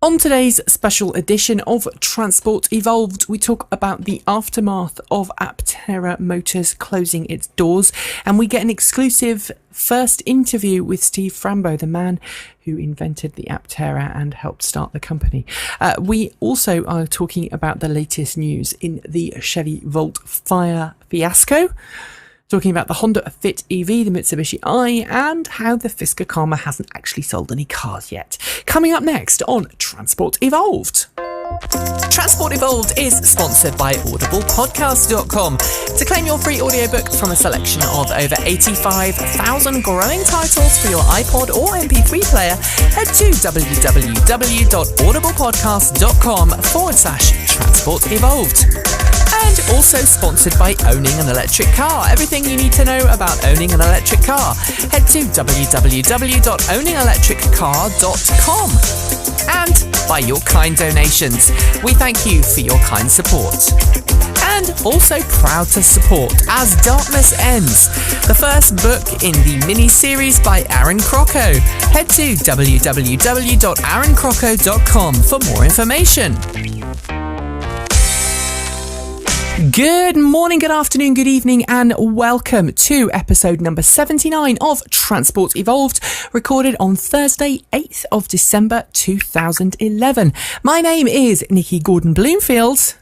On today's special edition of Transport Evolved, we talk about the aftermath of Aptera Motors closing its doors, and we get an exclusive first interview with Steve Fambro, the man who invented the Aptera and helped start the company. We also are talking about the latest news in the Chevy Volt fire fiasco, talking about the Honda Fit EV, the Mitsubishi i, and how the Fisker Karma hasn't actually sold any cars yet. Coming up next on Transport Evolved. Transport Evolved is sponsored by audiblepodcast.com. To claim your free audiobook from a selection of over 85,000 growing titles for your iPod or MP3 player, head to www.audiblepodcast.com/Transport Evolved. And also sponsored by owning an electric car. Everything you need to know about owning an electric car. Head to www.owningelectriccar.com. And by your kind donations. We thank you for your kind support. And also proud to support As Darkness Ends, the first book in the mini-series by Aaron CROCCO. Head to www.aaroncrocco.com for more information. Good morning, good afternoon, good evening, and welcome to episode number 79 of Transport Evolved, recorded on Thursday, 8th of December 2011. My name is Nikki Gordon-Bloomfield.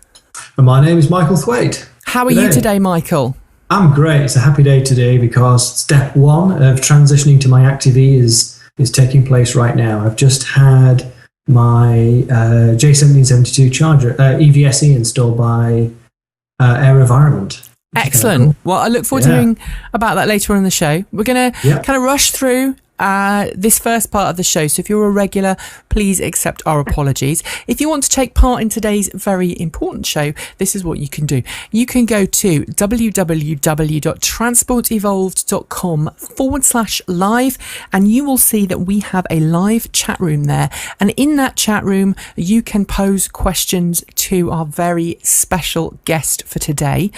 And my name is Michael Thwaite. How are you today, Michael? I'm great. It's a happy day today because step one of transitioning to my Active E is taking place right now. I've just had my J1772 charger, EVSE, installed by AeroVironment. Excellent. Well, I look forward to hearing about that later on in the show. We're going to kind of rush through this first part of the show. So if you're a regular, please accept our apologies. If you want to take part in today's very important show, this is what you can do. You can go to www.transportevolved.com/live, and you will see that we have a live chat room there. And in that chat room, you can pose questions to our very special guest for today.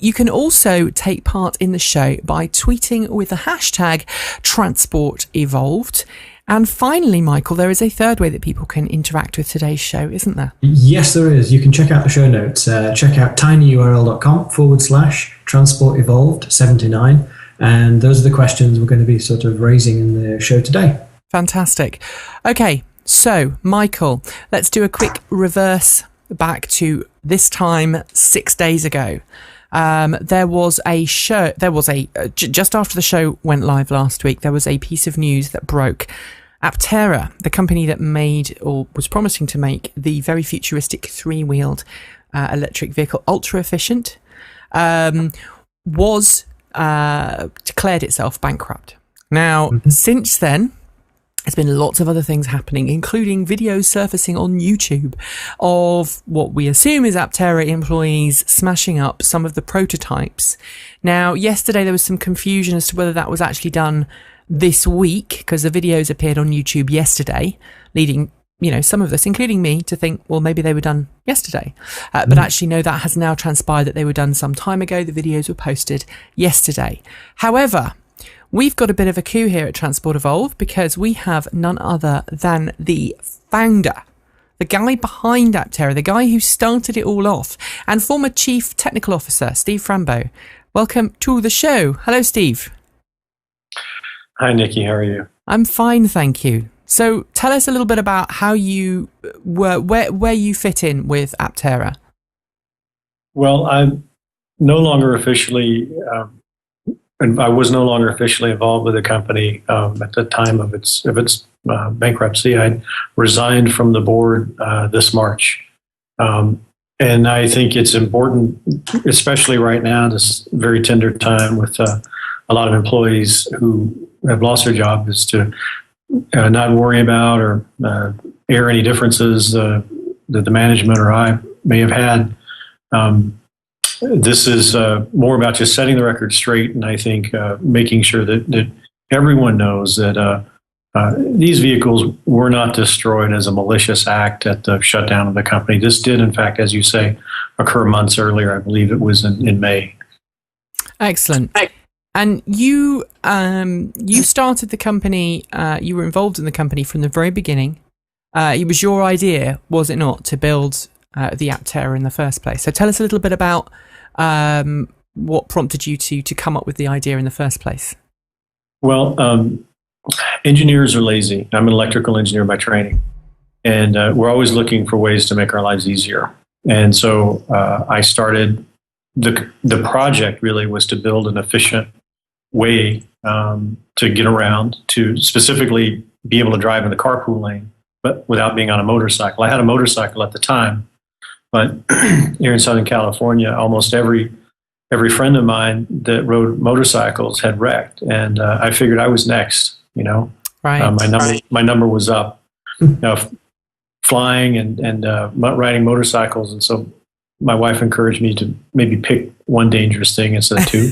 You can also take part in the show by tweeting with the hashtag Transport Evolved. And finally, Michael, there is a third way that people can interact with today's show, isn't there? Yes, there is. You can check out the show notes. Check out tinyurl.com/Transport Evolved 79. And those are the questions we're going to be sort of raising in the show today. Fantastic. Okay, so Michael, let's do a quick reverse back to this time 6 days ago. There was a show, just after the show went live last week, there was a piece of news that broke. Aptera, the company that made, or was promising to make, the very futuristic three-wheeled electric vehicle, ultra efficient, was declared itself bankrupt. Now, since then, there's been lots of other things happening, including videos surfacing on YouTube of what we assume is Aptera employees smashing up some of the prototypes. Now, yesterday there was some confusion as to whether that was actually done this week, because the videos appeared on YouTube yesterday, leading, some of us, including me, to think, well, maybe they were done yesterday. But actually, no, that has now transpired that they were done some time ago. The videos were posted yesterday. However, we've got a bit of a coup here at Transport Evolved because we have none other than the founder, the guy behind Aptera, the guy who started it all off, and former Chief Technical Officer, Steve Fambro. Welcome to the show. Hello, Steve. Hi, Nikki. How are you? I'm fine, thank you. So tell us a little bit about how you were, where you fit in with Aptera. Well, I'm no longer officially... And I was no longer officially involved with the company at the time of its bankruptcy. I resigned from the board this March. And I think it's important, especially right now, this very tender time with a lot of employees who have lost their job, is to not worry about or air any differences that the management or I may have had. This is more about just setting the record straight, and I think making sure that everyone knows that these vehicles were not destroyed as a malicious act at the shutdown of the company. This did, in fact, as you say, occur months earlier. I believe it was in May. Excellent. And you started the company, you were involved in the company from the very beginning. it was your idea, was it not, to build the Aptera in the first place? So tell us a little bit about what prompted you to come up with the idea in the first place. Well, engineers are lazy. I'm an electrical engineer by training, and we're always looking for ways to make our lives easier. And so I started, the project really was to build an efficient way to get around, to specifically be able to drive in the carpool lane, but without being on a motorcycle. I had a motorcycle at the time, but here in Southern California, almost every friend of mine that rode motorcycles had wrecked, and I figured I was next. Right. My number was up. Flying and riding motorcycles, and so my wife encouraged me to maybe pick one dangerous thing instead of two.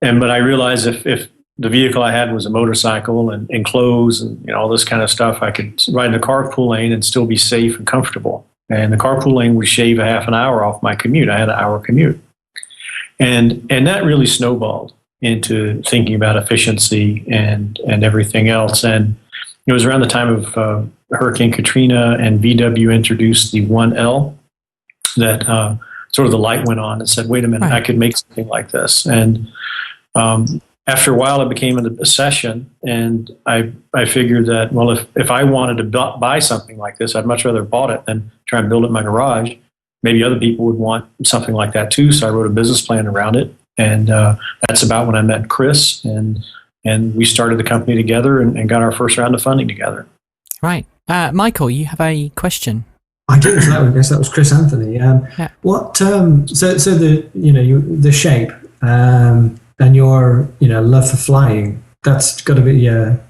But I realized if the vehicle I had was a motorcycle and clothes and all this kind of stuff, I could ride in the carpool lane and still be safe and comfortable. And the carpool lane would shave a half an hour off my commute. I had an hour commute. And that really snowballed into thinking about efficiency and everything else. And it was around the time of Hurricane Katrina, and VW introduced the 1L that sort of the light went on and said, wait a minute, right, I could make something like this. And after a while, it became an obsession. And I figured that, well, if I wanted to buy something like this, I'd much rather have bought it than try and build it in my garage. Maybe other people would want something like that too. So I wrote a business plan around it. And that's about when I met Chris, and we started the company together and got our first round of funding together. Right. Michael, you have a question. I do. So I guess that was Chris Anthony. Yeah. What? So the shape and your love for flying. That's got to be how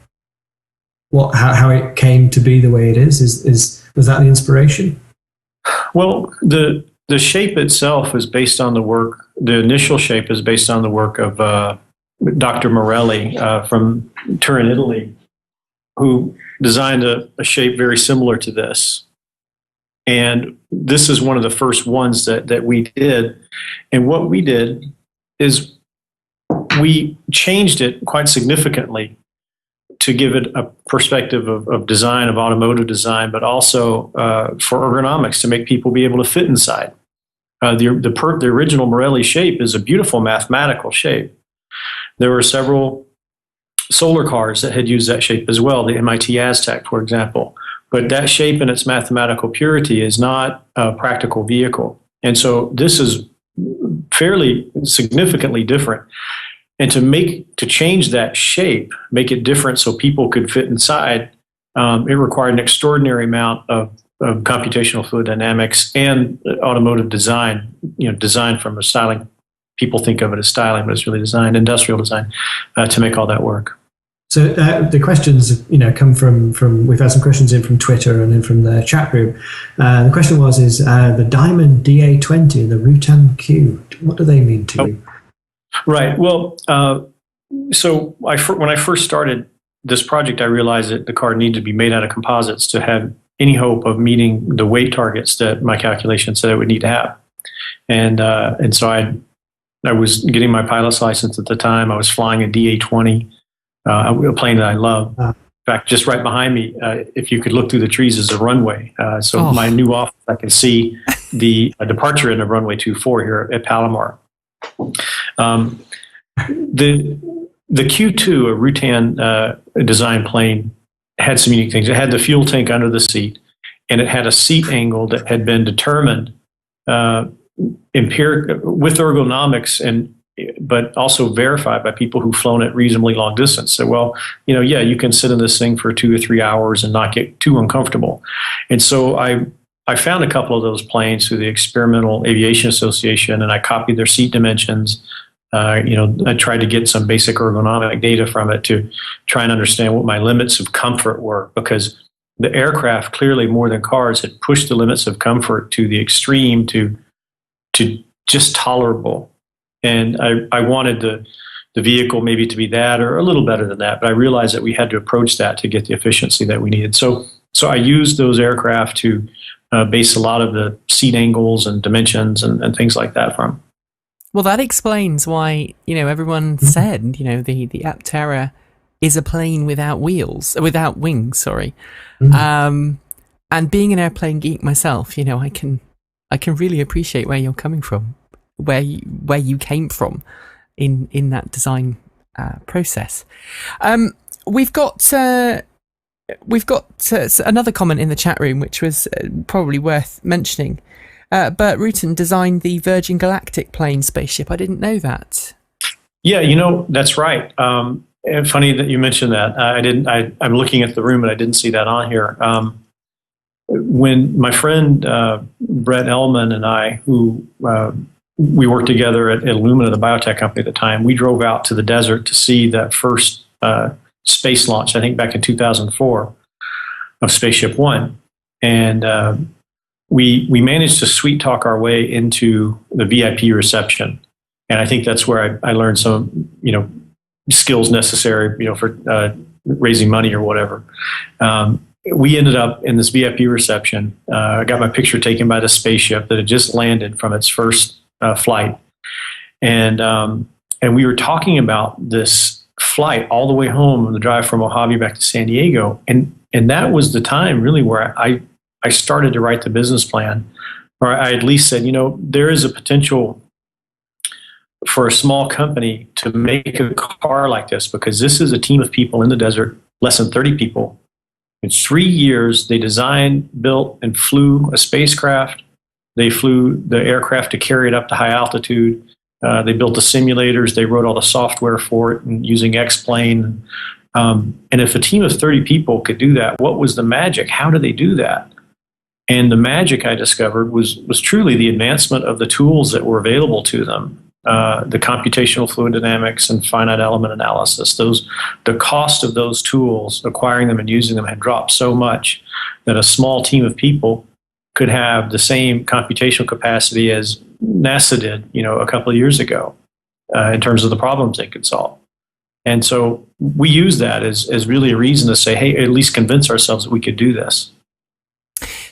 it came to be the way it is. Was that the inspiration? Well, the shape itself is based on the work. The initial shape is based on the work of Dr. Morelli from Turin, Italy, who designed a shape very similar to this. And this is one of the first ones that we did. And what we did is we changed it quite significantly to give it a perspective of design, of automotive design, but also for ergonomics, to make people be able to fit inside. The original Morelli shape is a beautiful mathematical shape. There were several solar cars that had used that shape as well, the MIT Aztec, for example. But that shape in its mathematical purity is not a practical vehicle. And so this is fairly significantly different. And to change that shape, make it different so people could fit inside, it required an extraordinary amount of computational fluid dynamics and automotive design, design from a styling. People think of it as styling, but it's really design, industrial design, to make all that work. So the questions, come from. We've had some questions in from Twitter and then from the chat group. The question is the Diamond DA20 and the Rutan Q. What do they mean to you? Right. Well, so when I first started this project, I realized that the car needed to be made out of composites to have any hope of meeting the weight targets that my calculations said I would need to have. And so I was getting my pilot's license at the time. I was flying a DA20, a plane that I love. In fact, just right behind me, if you could look through the trees, is a runway. My new office, I can see the departure end of runway 24 here at Palomar. The Q2, a Rutan design plane, had some unique things. It had the fuel tank under the seat, and it had a seat angle that had been determined with ergonomics, but also verified by people who've flown at reasonably long distance. So, you can sit in this thing for 2 or 3 hours and not get too uncomfortable. And so I found a couple of those planes through the Experimental Aviation Association, and I copied their seat dimensions. I tried to get some basic ergonomic data from it to try and understand what my limits of comfort were, because the aircraft, clearly more than cars, had pushed the limits of comfort to the extreme, to just tolerable. And I wanted the vehicle maybe to be that or a little better than that, but I realized that we had to approach that to get the efficiency that we needed. So I used those aircraft to base a lot of the seat angles and dimensions and things like that from. Well, that explains why, everyone said, the Aptera is a plane without wings, sorry. Mm. And being an airplane geek myself, you know, I can really appreciate where you're coming from, where you came from in that design process. We've got another comment in the chat room, which was probably worth mentioning. Bert Rutan designed the Virgin Galactic plane spaceship. I didn't know that. Yeah, you know, that's right. Funny that you mentioned that. I'm looking at the room and I didn't see that on here. When my friend Brett Ellman and I, who we worked together at Illumina, the biotech company at the time, we drove out to the desert to see that first space launch, I think back in 2004, of Spaceship One. And we managed to sweet talk our way into the VIP reception. And I think that's where I learned some, you know, skills necessary, you know, for raising money or whatever. We ended up in this VIP reception. I got my picture taken by the spaceship that had just landed from its first flight. And we were talking about this flight all the way home on the drive from Mojave back to San Diego. And that was the time really where I started to write the business plan, or I at least said, you know, there is a potential for a small company to make a car like this, because this is a team of people in the desert, less than 30 people. In 3 years, they designed, built, and flew a spacecraft. They flew the aircraft to carry it up to high altitude. They built the simulators. They wrote all the software for it and using X-Plane. And if a team of 30 people could do that, what was the magic? How did they do that? And the magic I discovered was truly the advancement of the tools that were available to them. The computational fluid dynamics and finite element analysis. The cost of those tools, acquiring them and using them, had dropped so much that a small team of people could have the same computational capacity as NASA did, you know, a couple of years ago, in terms of the problems they could solve. And so we use that as really a reason to say, hey, at least convince ourselves that we could do this.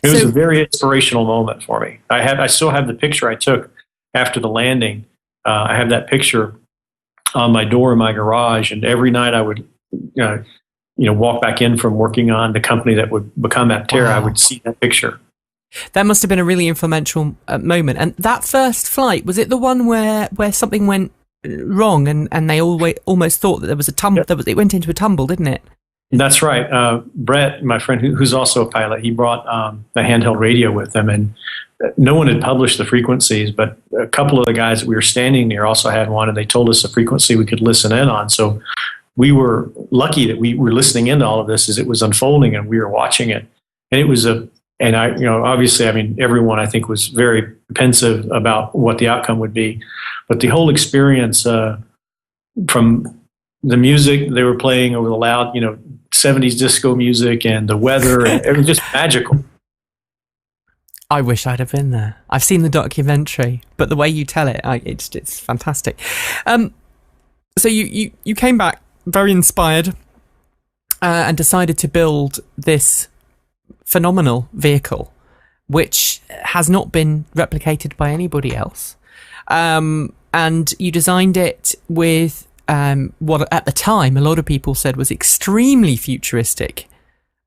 It was a very inspirational moment for me. I still have the picture I took after the landing. I have that picture on my door in my garage, and every night I would, walk back in from working on the company that would become Aptera. Wow. I would see that picture. That must have been a really influential moment. And that first flight, was it the one where something went wrong and they almost thought that there was a tumble? Yep. It went into a tumble, didn't it? That's right. Brett, my friend, who's also a pilot, he brought a handheld radio with him, and no one had published the frequencies, but a couple of the guys that we were standing near also had one, and they told us the frequency we could listen in on. So we were lucky that we were listening into all of this as it was unfolding, and we were watching it. And it was obviously, I mean, everyone I think was very pensive about what the outcome would be, but the whole experience from the music they were playing over the loud, 70s disco music, and the weather, and it was just magical. I wish I'd have been there. I've seen the documentary, but the way you tell it, it's fantastic. So you came back very inspired and decided to build this phenomenal vehicle, which has not been replicated by anybody else. And you designed it with what at the time a lot of people said was extremely futuristic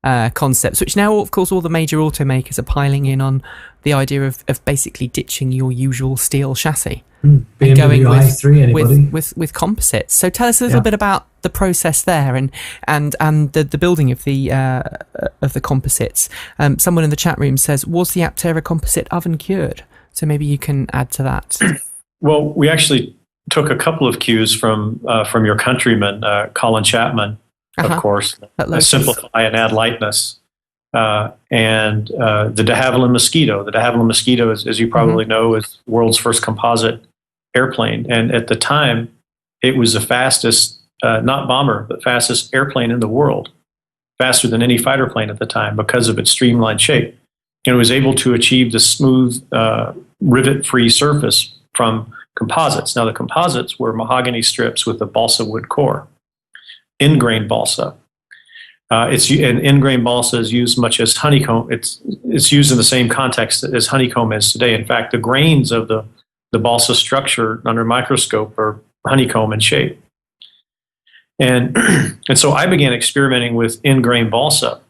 concepts, which now, of course, all the major automakers are piling in on the idea of basically ditching your usual steel chassis and going with composites. So tell us a little bit about the process there and the building of the composites. Someone in the chat room says, was the Aptera composite oven cured? So maybe you can add to that. Well, we actually took a couple of cues from your countryman, Colin Chapman, of course, simplify and add lightness, and the de Havilland Mosquito. The de Havilland Mosquito, as you probably know, is the world's first composite airplane, and at the time, it was the fastest, not bomber, but fastest airplane in the world, faster than any fighter plane at the time because of its streamlined shape. And it was able to achieve the smooth, rivet-free surface from composites. Now, the composites were mahogany strips with a balsa wood core, in-grain balsa. In-grain balsa is used much as honeycomb. It's used in the same context as honeycomb is today. In fact, the grains of the balsa structure under a microscope are honeycomb in shape. And and so I began experimenting with in-grain balsa,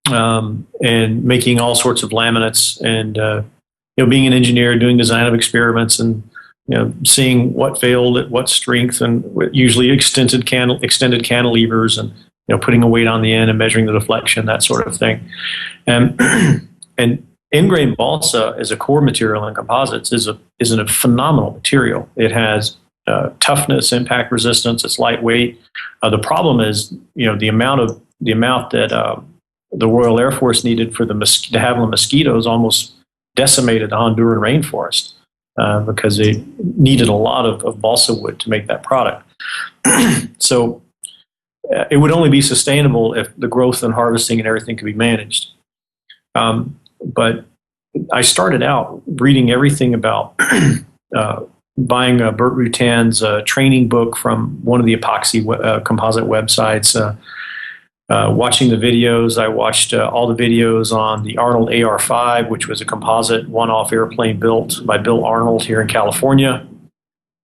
and making all sorts of laminates, and being an engineer, doing design of experiments, and seeing what failed at what strength, and usually extended cantilevers, and putting a weight on the end and measuring the deflection, that sort of thing. And and in-grain balsa as a core material in composites is a phenomenal material. It has toughness, impact resistance. It's lightweight. The problem is, the amount that the Royal Air Force needed for to have the mosquitoes almost decimated the Honduran rainforest, because they needed a lot of balsa wood to make that product. So it would only be sustainable if the growth and harvesting and everything could be managed. But I started out reading everything about buying Burt Rutan's training book from one of the epoxy composite websites, watching the videos. I watched all the videos on the Arnold AR-5, which was a composite one-off airplane built by Bill Arnold here in California.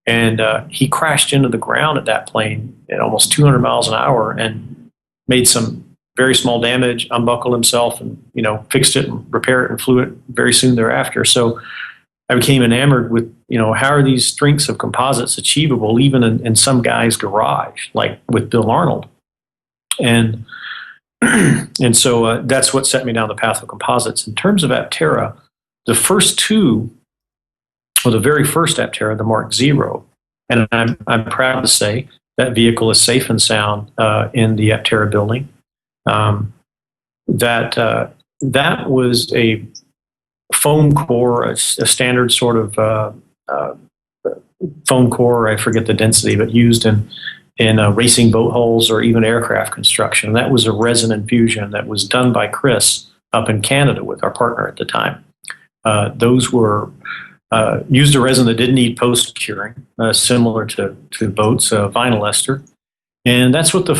And he crashed into the ground at that plane at almost 200 miles an hour and made some very small damage, unbuckled himself, and fixed it and repaired it and flew it very soon thereafter. So I became enamored with, how are these strengths of composites achievable even in some guy's garage, like with Bill Arnold? And so that's what set me down the path of composites. In terms of Aptera, the first two, or the very first Aptera, the Mark Zero, and I'm proud to say that vehicle is safe and sound in the Aptera building. That was a foam core, a standard sort of foam core. I forget the density, but used in racing boat hulls or even aircraft construction. That was a resin infusion that was done by Chris up in Canada with our partner at the time. Those were used a resin that didn't need post curing, similar to boats, vinyl ester. And that's what the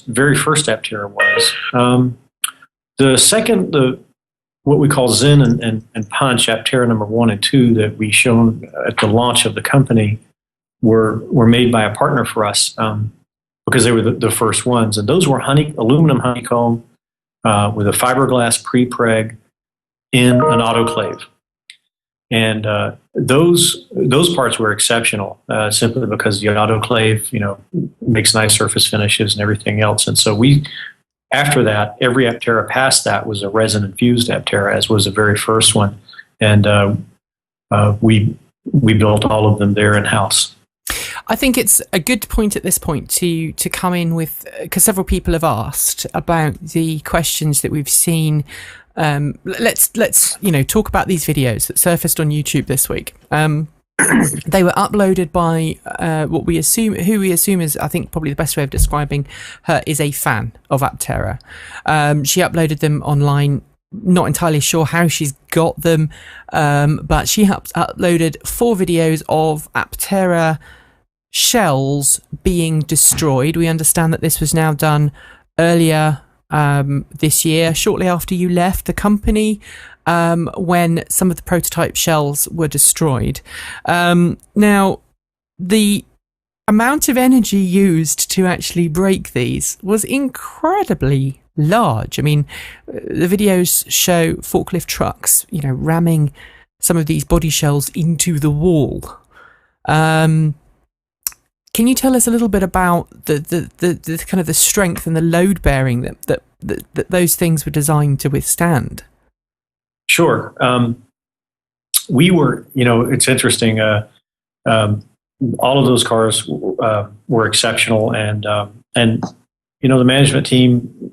very first Aptera was. The second, what we call Zen and Punch, Aptera number 1 and 2, that we shown at the launch of the company, were made by a partner for us, because they were the first ones. And those were aluminum honeycomb with a fiberglass pre-preg in an autoclave. And those parts were exceptional, simply because the autoclave, makes nice surface finishes and everything else. And so after that, every Aptera past that was a resin-infused Aptera, as was the very first one. And we built all of them there in-house. I think it's a good point at this point to come in with, because several people have asked about the questions that we've seen. Let's talk about these videos that surfaced on YouTube this week. They were uploaded by who we assume is, I think, probably the best way of describing her, is a fan of Aptera. She uploaded them online. Not entirely sure how she's got them, but she uploaded 4 videos of Aptera shells being destroyed. We understand that this was now done earlier this year, shortly after you left the company, when some of the prototype shells were destroyed. Now, the amount of energy used to actually break these was incredibly large. I mean, the videos show forklift trucks, ramming some of these body shells into the wall. Can you tell us a little bit about the kind of the strength and the load bearing that those things were designed to withstand? Sure. We were, it's interesting. All of those cars were exceptional, and the management team,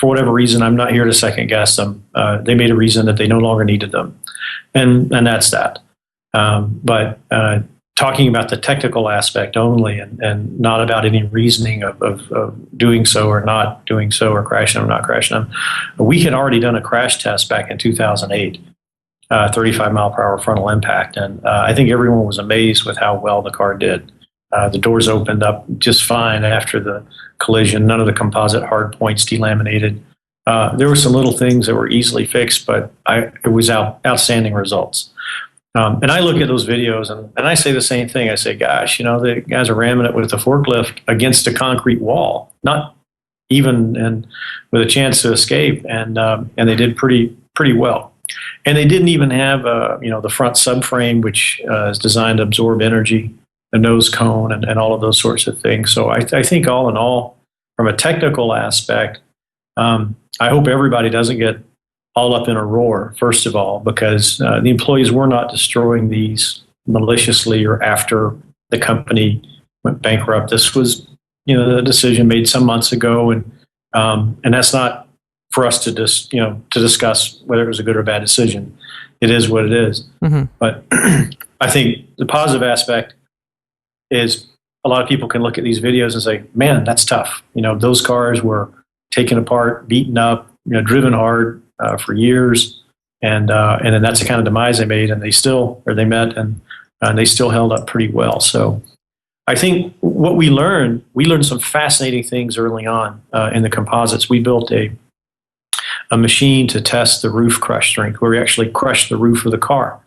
for whatever reason, I'm not here to second guess them. They made a reason that they no longer needed them, and that's that. But talking about the technical aspect only, and not about any reasoning of doing so or not doing so, or crashing them or not crashing them. We had already done a crash test back in 2008, 35 mile per hour frontal impact. And I think everyone was amazed with how well the car did. The doors opened up just fine after the collision. None of the composite hard points delaminated. There were some little things that were easily fixed, but it was outstanding results. And I look at those videos and I say the same thing. I say, gosh, the guys are ramming it with the forklift against a concrete wall, not even and with a chance to escape. And they did pretty well. And they didn't even have, the front subframe, which is designed to absorb energy, the nose cone, and all of those sorts of things. So I think all in all, from a technical aspect, I hope everybody doesn't get all up in a roar, first of all, because the employees were not destroying these maliciously or after the company went bankrupt. This was, the decision made some months ago, and that's not for us to to discuss whether it was a good or bad decision. It is what it is. Mm-hmm. But I think the positive aspect is a lot of people can look at these videos and say, man, that's tough. Those cars were taken apart, beaten up, driven hard for years. And then that's the kind of demise they made, and they met and they still held up pretty well. So I think what we learned some fascinating things early on in the composites. We built a machine to test the roof crush strength, where we actually crushed the roof of the car.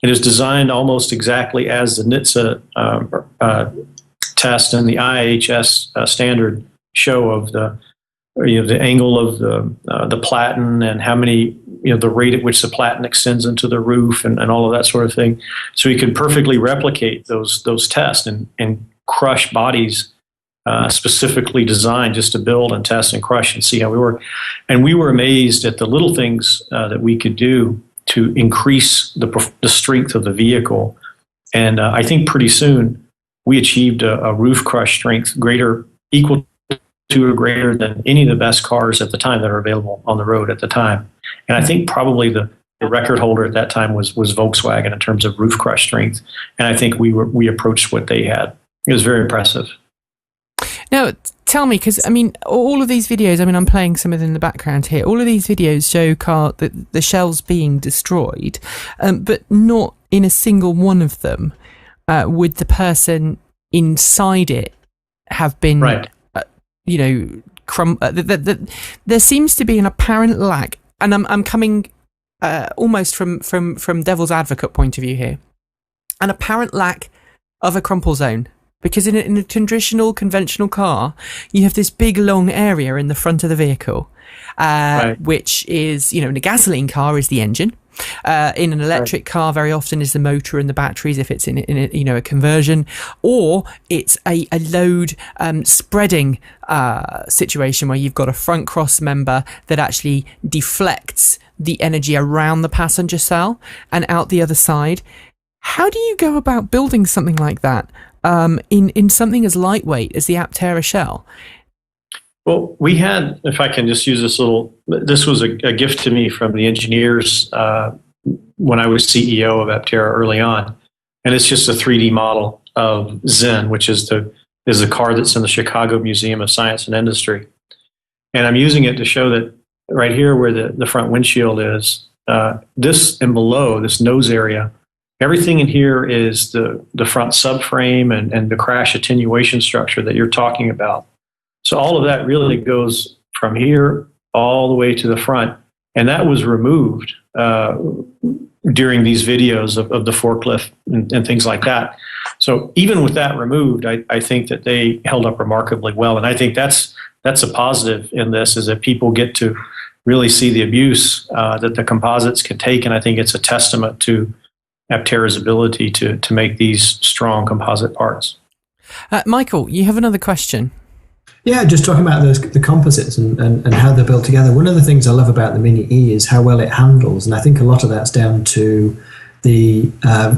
It is designed almost exactly as the NHTSA test and the IHS standard show of the angle of the platen and how many, the rate at which the platen extends into the roof and all of that sort of thing. So we could perfectly replicate those tests and crush bodies specifically designed just to build and test and crush and see how we work. And we were amazed at the little things that we could do to increase the strength of the vehicle. And I think pretty soon we achieved a roof crush strength equal to or greater than any of the best cars at the time that are available on the road at the time. And I think probably the record holder at that time was Volkswagen in terms of roof crush strength. And I think we approached what they had. It was very impressive. Now, tell me, because all of these videos, I'm playing some of them in the background here. All of these videos show the shells being destroyed, but not in a single one of them would the person inside it have been, right. There seems to be an apparent lack, and I'm coming almost from devil's advocate point of view here, an apparent lack of a crumple zone. Because in a traditional, conventional car, you have this big, long area in the front of the vehicle, right. Which is, in a gasoline car is the engine. In an electric car, very often is the motor and the batteries if it's in a conversion, or it's a load spreading situation where you've got a front cross member that actually deflects the energy around the passenger cell and out the other side. How do you go about building something like that in something as lightweight as the Aptera shell? Well, we had, if I can just use this was a gift to me from the engineers when I was CEO of Aptera early on. And it's just a 3D model of Zen, which is the car that's in the Chicago Museum of Science and Industry. And I'm using it to show that right here where the front windshield is, this and below, this nose area, everything in here is the front subframe and the crash attenuation structure that you're talking about. So all of that really goes from here all the way to the front. And that was removed during these videos of the forklift and things like that. So even with that removed, I think that they held up remarkably well. And I think that's a positive in this, is that people get to really see the abuse that the composites can take. And I think it's a testament to Aptera's ability to make these strong composite parts. Michael, you have another question. Yeah, just talking about the composites and how they're built together. One of the things I love about the Mini E is how well it handles, and I think a lot of that's down to the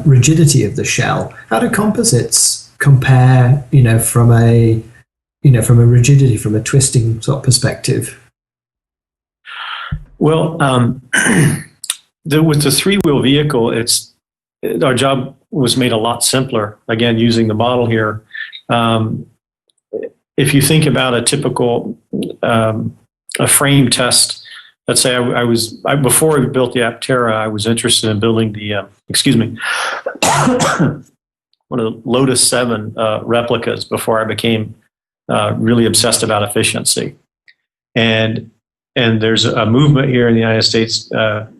rigidity of the shell. How do composites compare, from a rigidity, from a twisting sort of perspective? Well, with the three-wheel vehicle, our job was made a lot simpler. Again, using the model here. If you think about a typical a frame test, let's say before I built the Aptera, I was interested in building the one of the Lotus 7 replicas before I became really obsessed about efficiency. And there's a movement here in the United States,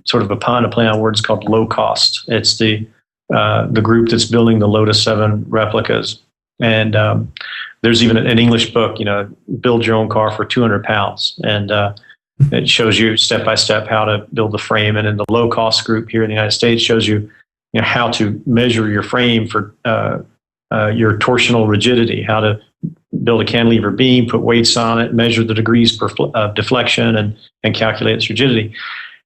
sort of a play on words, called low cost. It's the the group that's building the Lotus 7 replicas. And there's even an English book, build your own car for 200 pounds. And it shows you step by step how to build the frame. And in the low cost group here in the United States shows you, how to measure your frame for your torsional rigidity, how to build a cantilever beam, put weights on it, measure the degrees of deflection, and calculate its rigidity.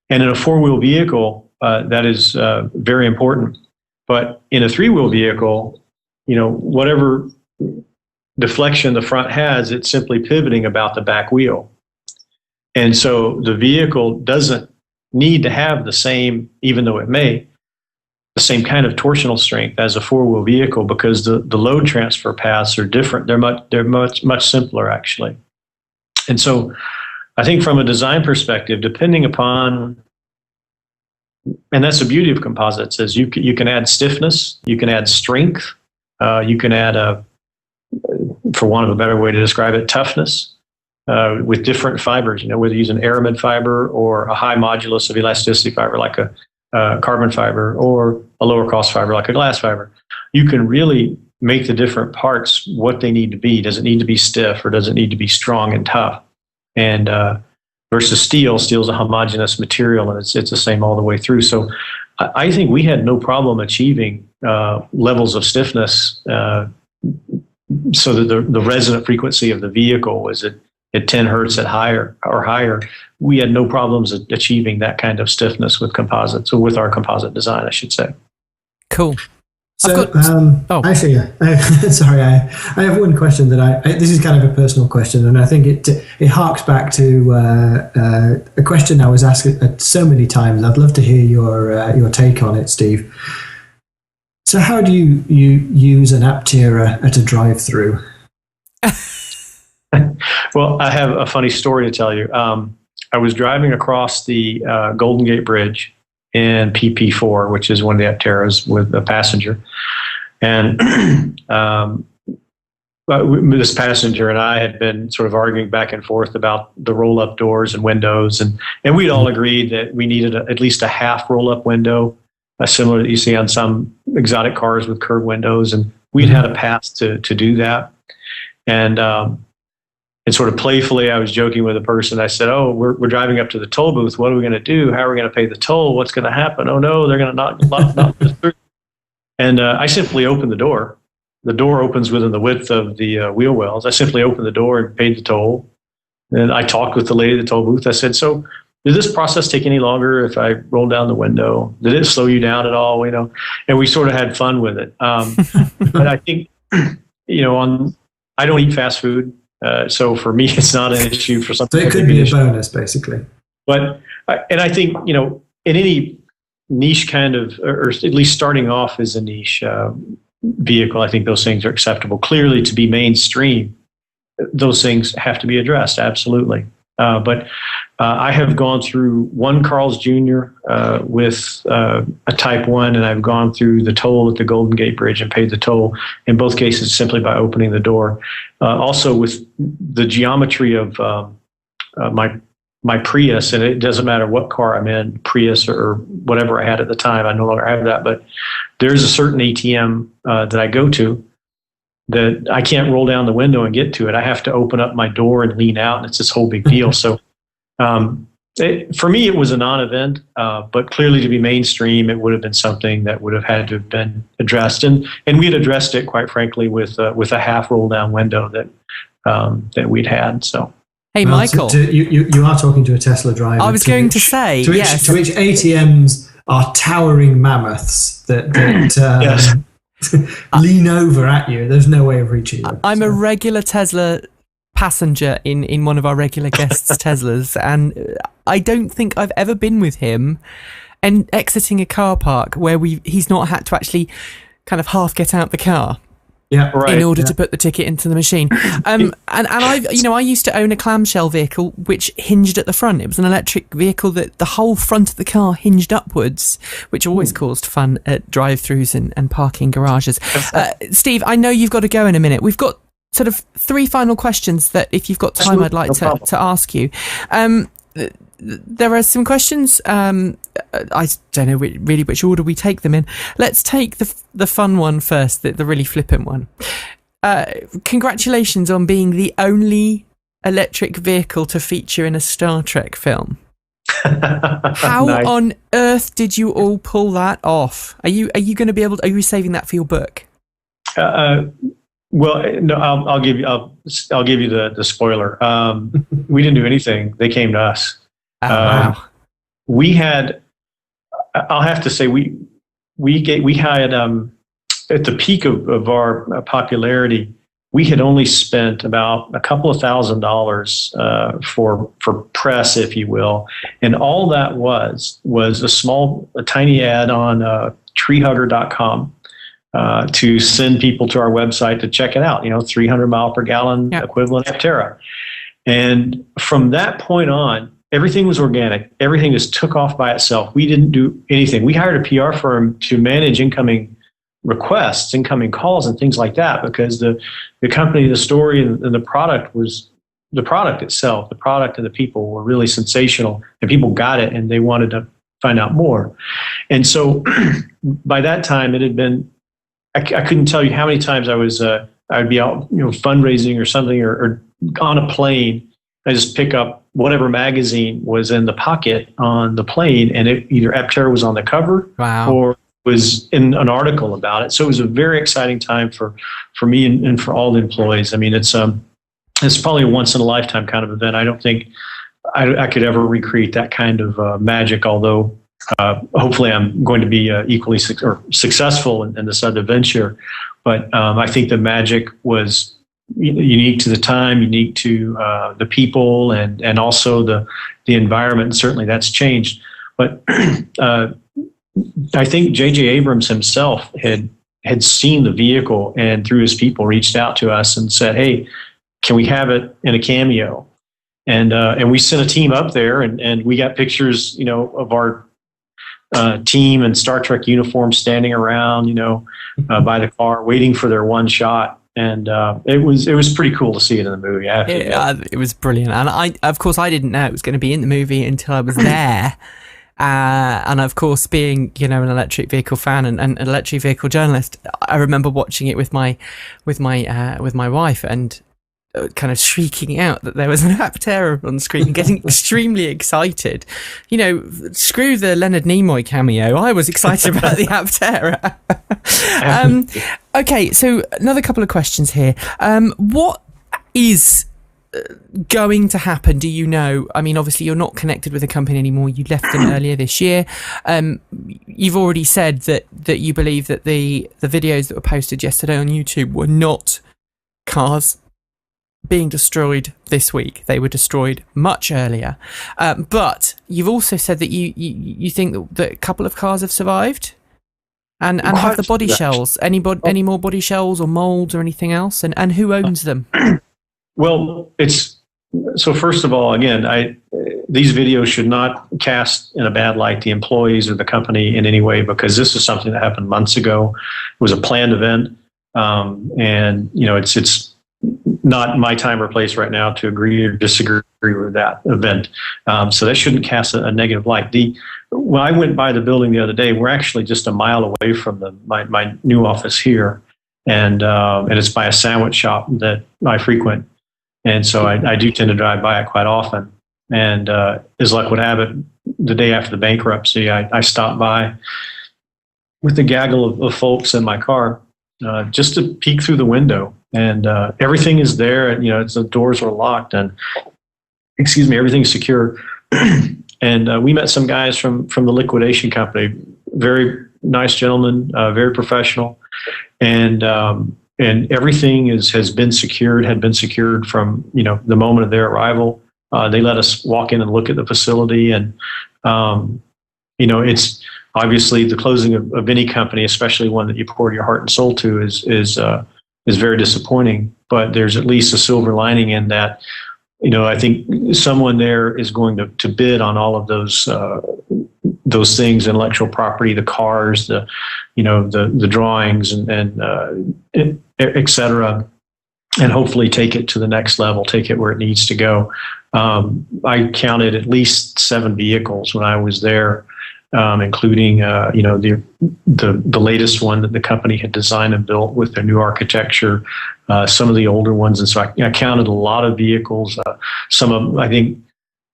And in a 4-wheel vehicle, that is very important. But in a 3-wheel vehicle, whatever deflection the front has, it's simply pivoting about the back wheel. And so the vehicle doesn't need to have the same, even though it may, the same kind of torsional strength as a 4-wheel vehicle, because the load transfer paths are different. They're much simpler, actually. And so I think from a design perspective, depending upon, and that's the beauty of composites, is you can add stiffness, you can add strength, you can add for want of a better way to describe it, toughness with different fibers. Whether you use an aramid fiber or a high modulus of elasticity fiber like a carbon fiber, or a lower cost fiber like a glass fiber, you can really make the different parts what they need to be. Does it need to be stiff, or does it need to be strong and tough? And versus steel is a homogeneous material, and it's the same all the way through. So I think we had no problem achieving levels of stiffness so that the resonant frequency of the vehicle was at 10 hertz at higher. We had no problems achieving that kind of stiffness with composites, or with our composite design, I should say. Cool. So, actually, sorry, I have one question that this is kind of a personal question, and I think it harks back to a question I was asked so many times. I'd love to hear your take on it, Steve. So how do you use an Aptera at a drive-through? Well, I have a funny story to tell you. I was driving across the Golden Gate Bridge in PP4, which is one of the Apteras, with a passenger. And this passenger and I had been sort of arguing back and forth about the roll-up doors and windows. And we'd all agreed that we needed at least a half roll-up window, similar that you see on some exotic cars with curved windows. And we'd had a path to do that. And sort of playfully, I was joking with a person. I said, "Oh, we're driving up to the toll booth. What are we going to do? How are we going to pay the toll? What's going to happen? Oh no, they're going to knock us through." And I simply opened the door. The door opens within the width of the wheel wells. I simply opened the door and paid the toll. And I talked with the lady at the toll booth. I said, "So, did this process take any longer if I rolled down the window? Did it slow you down at all?" And we sort of had fun with it. But I think, I don't eat fast food. So for me, it's not an issue for something. So it could be a bonus, basically. But, and I think, in any niche kind of, or at least starting off as a niche vehicle, I think those things are acceptable. Clearly, to be mainstream, those things have to be addressed, absolutely. But I have gone through one Carl's Jr. With a Type 1, and I've gone through the toll at the Golden Gate Bridge and paid the toll, in both cases simply by opening the door. Also with the geometry of my Prius, and it doesn't matter what car I'm in, Prius or whatever I had at the time, I no longer have that, but there's a certain ATM that I go to that I can't roll down the window and get to it. I have to open up my door and lean out, and it's this whole big deal. So for me, it was a non-event, but clearly to be mainstream, it would have been something that would have had to have been addressed. And we had addressed it, quite frankly, with a half roll-down window that we'd had. So. Hey, Michael. You are talking to a Tesla driver. I was going to say, yes. To which ATMs are towering mammoths that yes. lean over at you. There's no way of reaching them. I'm a regular Tesla passenger in one of our regular guests' Teslas, and I don't think I've ever been with him and exiting a car park where he's not had to actually kind of half get out the car. Yeah, right. In order to put the ticket into the machine. And I used to own a clamshell vehicle which hinged at the front. It was an electric vehicle that the whole front of the car hinged upwards, which always caused fun at drive-throughs and parking garages. Steve, I know you've got to go in a minute. We've got sort of 3 final questions that, if you've got time, I'd like to ask you. there are some questions. I don't know really which order we take them in. Let's take the fun one first, the really flippant one. Congratulations on being the only electric vehicle to feature in a Star Trek film. How Nice. on earth did you all pull that off? Are you going to be able to, are you saving that for your book? Well, no, I'll give you the spoiler. We didn't do anything. They came to us. Oh, wow. We had. I'll have to say we had at the peak of our popularity, we had only spent about a couple of $1,000 for press, if you will, and all that was a tiny ad on treehugger.com. To send people to our website to check it out, 300 mile per gallon equivalent Aptera. And from that point on, everything was organic. Everything just took off by itself. We didn't do anything. We hired a PR firm to manage incoming requests, incoming calls, and things like that, because the company, the story, and the product was the product itself. The product and the people were really sensational, and people got it, and they wanted to find out more. And so by that time, it had been, I couldn't tell you how many times I would be out, fundraising or something, or on a plane. I just pick up whatever magazine was in the pocket on the plane, and either Aptera was on the cover, Wow. or was in an article about it. So it was a very exciting time for me and for all the employees. I mean, it's probably a once in a lifetime kind of event. I don't think I could ever recreate that kind of magic, although hopefully I'm going to be equally successful in this other venture. But I think the magic was unique to the time, unique to the people, and also the environment. Certainly that's changed. But I think J.J. Abrams himself had seen the vehicle, and through his people reached out to us and said, "Hey, can we have it in a cameo?" And we sent a team up there, and we got pictures, of our team in Star Trek uniforms standing around, by the car, waiting for their one shot. And it was pretty cool to see it in the movie. It was brilliant, and I didn't know it was going to be in the movie until I was there. And of course, being an electric vehicle fan and an electric vehicle journalist, I remember watching it with my wife and kind of shrieking out that there was an Aptera on screen, getting extremely excited. Screw the Leonard Nimoy cameo. I was excited about the Aptera. Okay, so another couple of questions here. What is going to happen? Do you know? I mean, obviously you're not connected with the company anymore. You left them earlier this year. You've already said that you believe that the videos that were posted yesterday on YouTube were not cars being destroyed this week. They were destroyed much earlier. But you've also said that you think that a couple of cars have survived and have the body shells. Any more body shells or molds or anything else? And who owns them? Well, so first of all, again, these videos should not cast in a bad light the employees or the company in any way, because this is something that happened months ago. It was a planned event, and it's not my time or place right now to agree or disagree with that event. So that shouldn't cast a negative light. When I went by the building the other day, we're actually just a mile away from my new office here, and it's by a sandwich shop that I frequent. And so I do tend to drive by it quite often. And as luck would have it, the day after the bankruptcy, I stopped by with a gaggle of folks in my car just to peek through the window. And everything is there. And, the doors are locked, and everything's secure. And we met some guys from the liquidation company, very nice gentlemen, very professional. And everything had been secured from, the moment of their arrival. They let us walk in and look at the facility. And, it's obviously the closing of any company, especially one that you poured your heart and soul to, is very disappointing. But there's at least a silver lining in that. I think someone there is going to bid on all of those things, intellectual property, the cars, the drawings and et cetera, and hopefully take it to the next level, take it where it needs to go. I counted at least 7 vehicles when I was there, including the latest one that the company had designed and built with their new architecture, some of the older ones, and so I counted a lot of vehicles. Some of them, I think,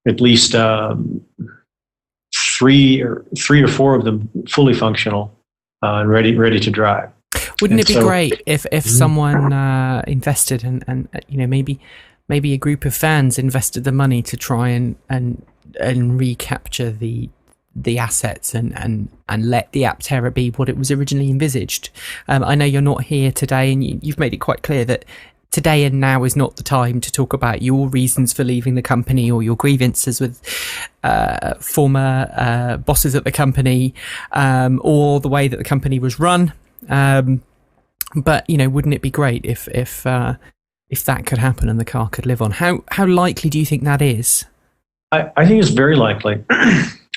at least 3 or 4 of them fully functional and ready to drive. Wouldn't it be great if someone invested and maybe a group of fans invested the money to try and recapture the assets and let the Aptera be what it was originally envisaged? I know you're not here today, and you've made it quite clear that today and now is not the time to talk about your reasons for leaving the company or your grievances with former bosses at the company, or the way that the company was run. But wouldn't it be great if that could happen and the car could live on? How likely do you think that is? I think it's very likely.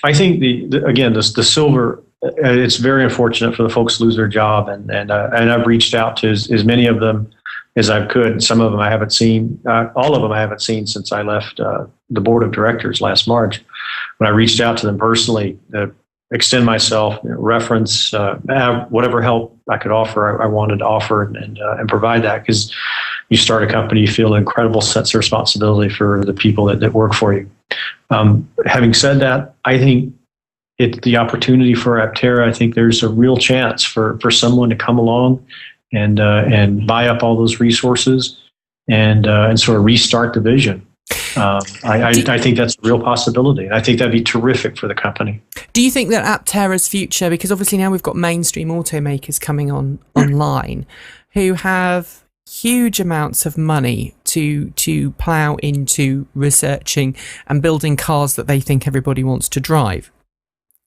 I think the silver. It's very unfortunate for the folks who lose their job, and I've reached out to as many of them as I could. Some of them I haven't seen. All of them I haven't seen since I left the board of directors last March. When I reached out to them personally, extend myself, reference, whatever help I could offer, I wanted to offer and provide that, because you start a company, you feel an incredible sense of responsibility for the people that work for you. Having said that, I think it's the opportunity for Aptera. I think there's a real chance for someone to come along and buy up all those resources and sort of restart the vision. I think that's a real possibility. I think that'd be terrific for the company. Do you think that Aptera's future, because obviously now we've got mainstream automakers coming online who have huge amounts of money to plow into researching and building cars that they think everybody wants to drive.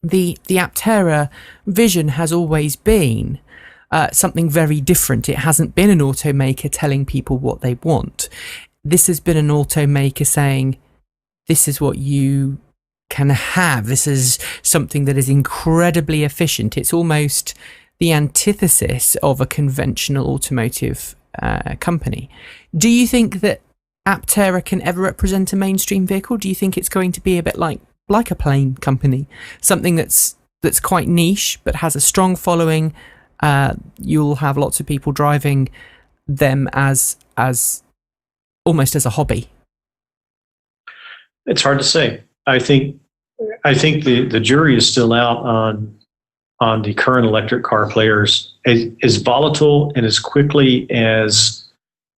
The Aptera vision has always been something very different. It hasn't been an automaker telling people what they want. This has been an automaker saying, this is what you can have. This is something that is incredibly efficient. It's almost the antithesis of a conventional automotive company. Do you think that Aptera can ever represent a mainstream vehicle? Do you think it's going to be a bit like a plane company, something that's quite niche but has a strong following? You'll have lots of people driving them as almost as a hobby. It's hard to say. I think the jury is still out on the current electric car players. As volatile and as quickly as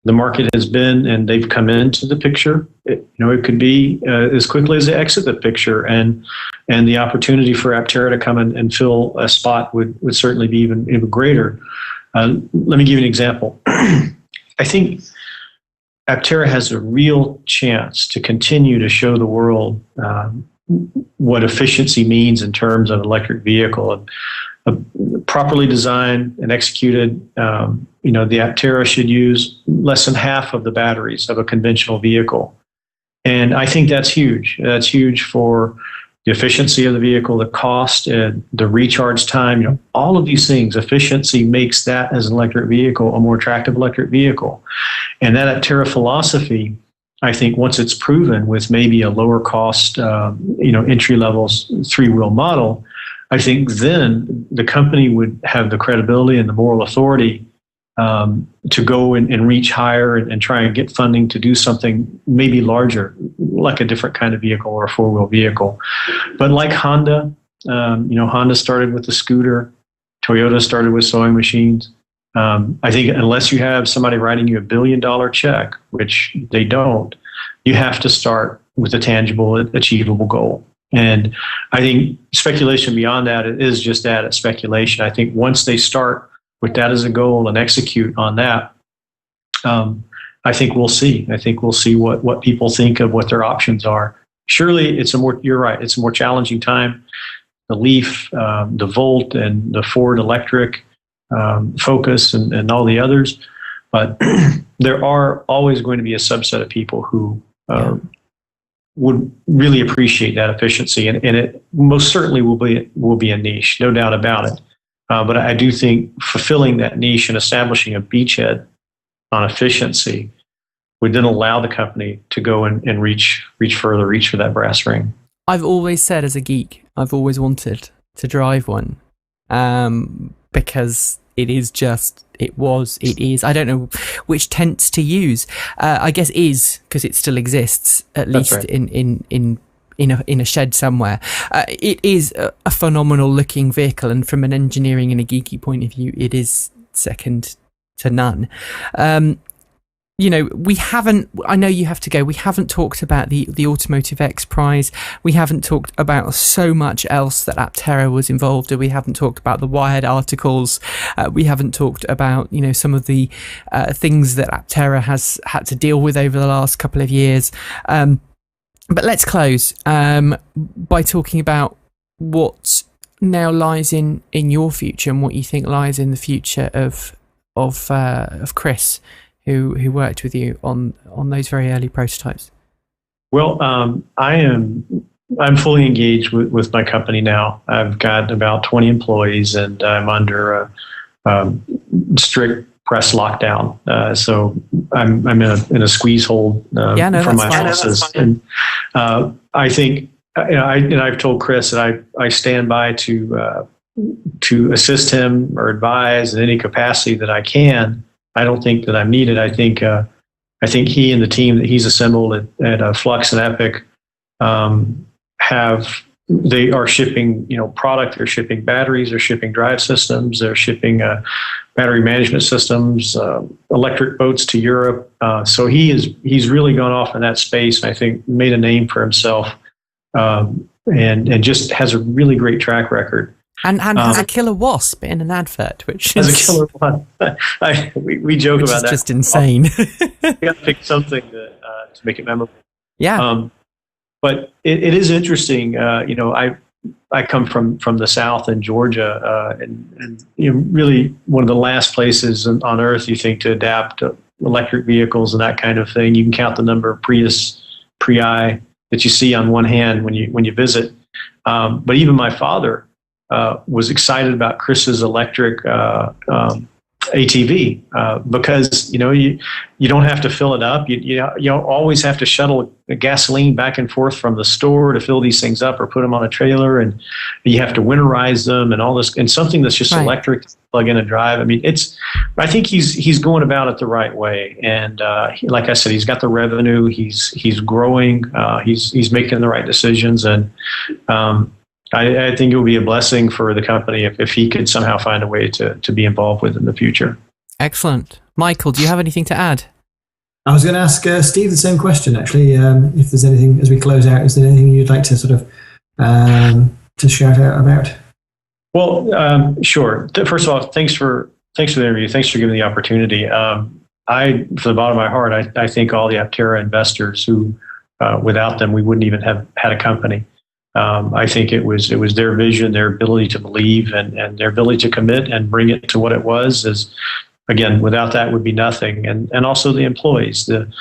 the market has been, and they've come into the picture, it could be as quickly as they exit the picture, and the opportunity for Aptera to come and fill a spot would certainly be even greater. Let me give you an example. I think Aptera has a real chance to continue to show the world what efficiency means in terms of an electric vehicle. Properly designed and executed, the Aptera should use less than half of the batteries of a conventional vehicle. And I think that's huge. That's huge for the efficiency of the vehicle, the cost, and the recharge time. All of these things, efficiency makes that as an electric vehicle a more attractive electric vehicle. And that Aptera philosophy, I think, once it's proven with maybe a lower cost, entry level 3-wheel model, I think then the company would have the credibility and the moral authority to go and reach higher and try and get funding to do something maybe larger, like a different kind of vehicle or a 4-wheel vehicle. But like Honda, Honda started with the scooter, Toyota started with sewing machines. I think unless you have somebody writing you $1 billion check, which they don't, you have to start with a tangible, achievable goal. And I think speculation beyond that is just that, it's speculation. I think once they start with that as a goal and execute on that, I think we'll see. I think we'll see what people think of what their options are. Surely you're right, it's a more challenging time. The Leaf, the Volt, and the Ford Electric, Focus, and all the others. But there are always going to be a subset of people who would really appreciate that efficiency, and it most certainly will be a niche, no doubt about it. But I do think fulfilling that niche and establishing a beachhead on efficiency would then allow the company to go and reach further, reach for that brass ring. I've always said, as a geek, I've always wanted to drive one, because it is. I don't know which tense to use. I guess is, because it still exists, at least right. in a shed somewhere. It is a phenomenal looking vehicle, and from an engineering and a geeky point of view, it is second to none. We haven't, I know you have to go, we haven't talked about the Automotive X Prize. We haven't talked about so much else that Aptera was involved in. We haven't talked about the Wired articles. We haven't talked about, some of the things that Aptera has had to deal with over the last couple of years. But let's close by talking about what now lies in your future, and what you think lies in the future of Chris, who worked with you on those very early prototypes. Well, I'm fully engaged with my company now. I've got about 20 employees, and I'm under a strict press lockdown. So I'm in a squeeze hold from my bosses. And I think, I've told Chris that I stand by to assist him or advise in any capacity that I can. I don't think that I'm needed. I think he and the team that he's assembled at Flux and Epic they are shipping product. They're shipping batteries. They're shipping drive systems. They're shipping battery management systems, electric boats to Europe. So he's really gone off in that space, and I think made a name for himself, and just has a really great track record. And has a killer wasp in an advert, which is a killer wasp. We joke about that. Just insane. You got to pick something to make it memorable. Yeah. But it is interesting. I come from the South in Georgia, and really one of the last places on Earth you think to adapt electric vehicles and that kind of thing. You can count the number of Prius that you see on one hand when you visit. But even my father was excited about Chris's electric ATV because you don't have to fill it up. You don't always have to shuttle gasoline back and forth from the store to fill these things up or put them on a trailer, and you have to winterize them and all this. And something that's just electric, plug in and drive. I mean, I think he's going about it the right way. And like I said, he's got the revenue. He's growing. He's making the right decisions, and I think it would be a blessing for the company if he could somehow find a way to be involved with in the future. Excellent. Michael, do you have anything to add? I was going to ask Steve the same question, actually. If there's anything, as we close out, is there anything you'd like to sort of to shout out about? Well, sure. First of all, thanks for the interview. Thanks for giving the opportunity. From the bottom of my heart, I thank all the Aptera investors who, without them, we wouldn't even have had a company. I think it was their vision, their ability to believe, and their ability to commit and bring it to what it was. Again, without that would be nothing. And also the employees, the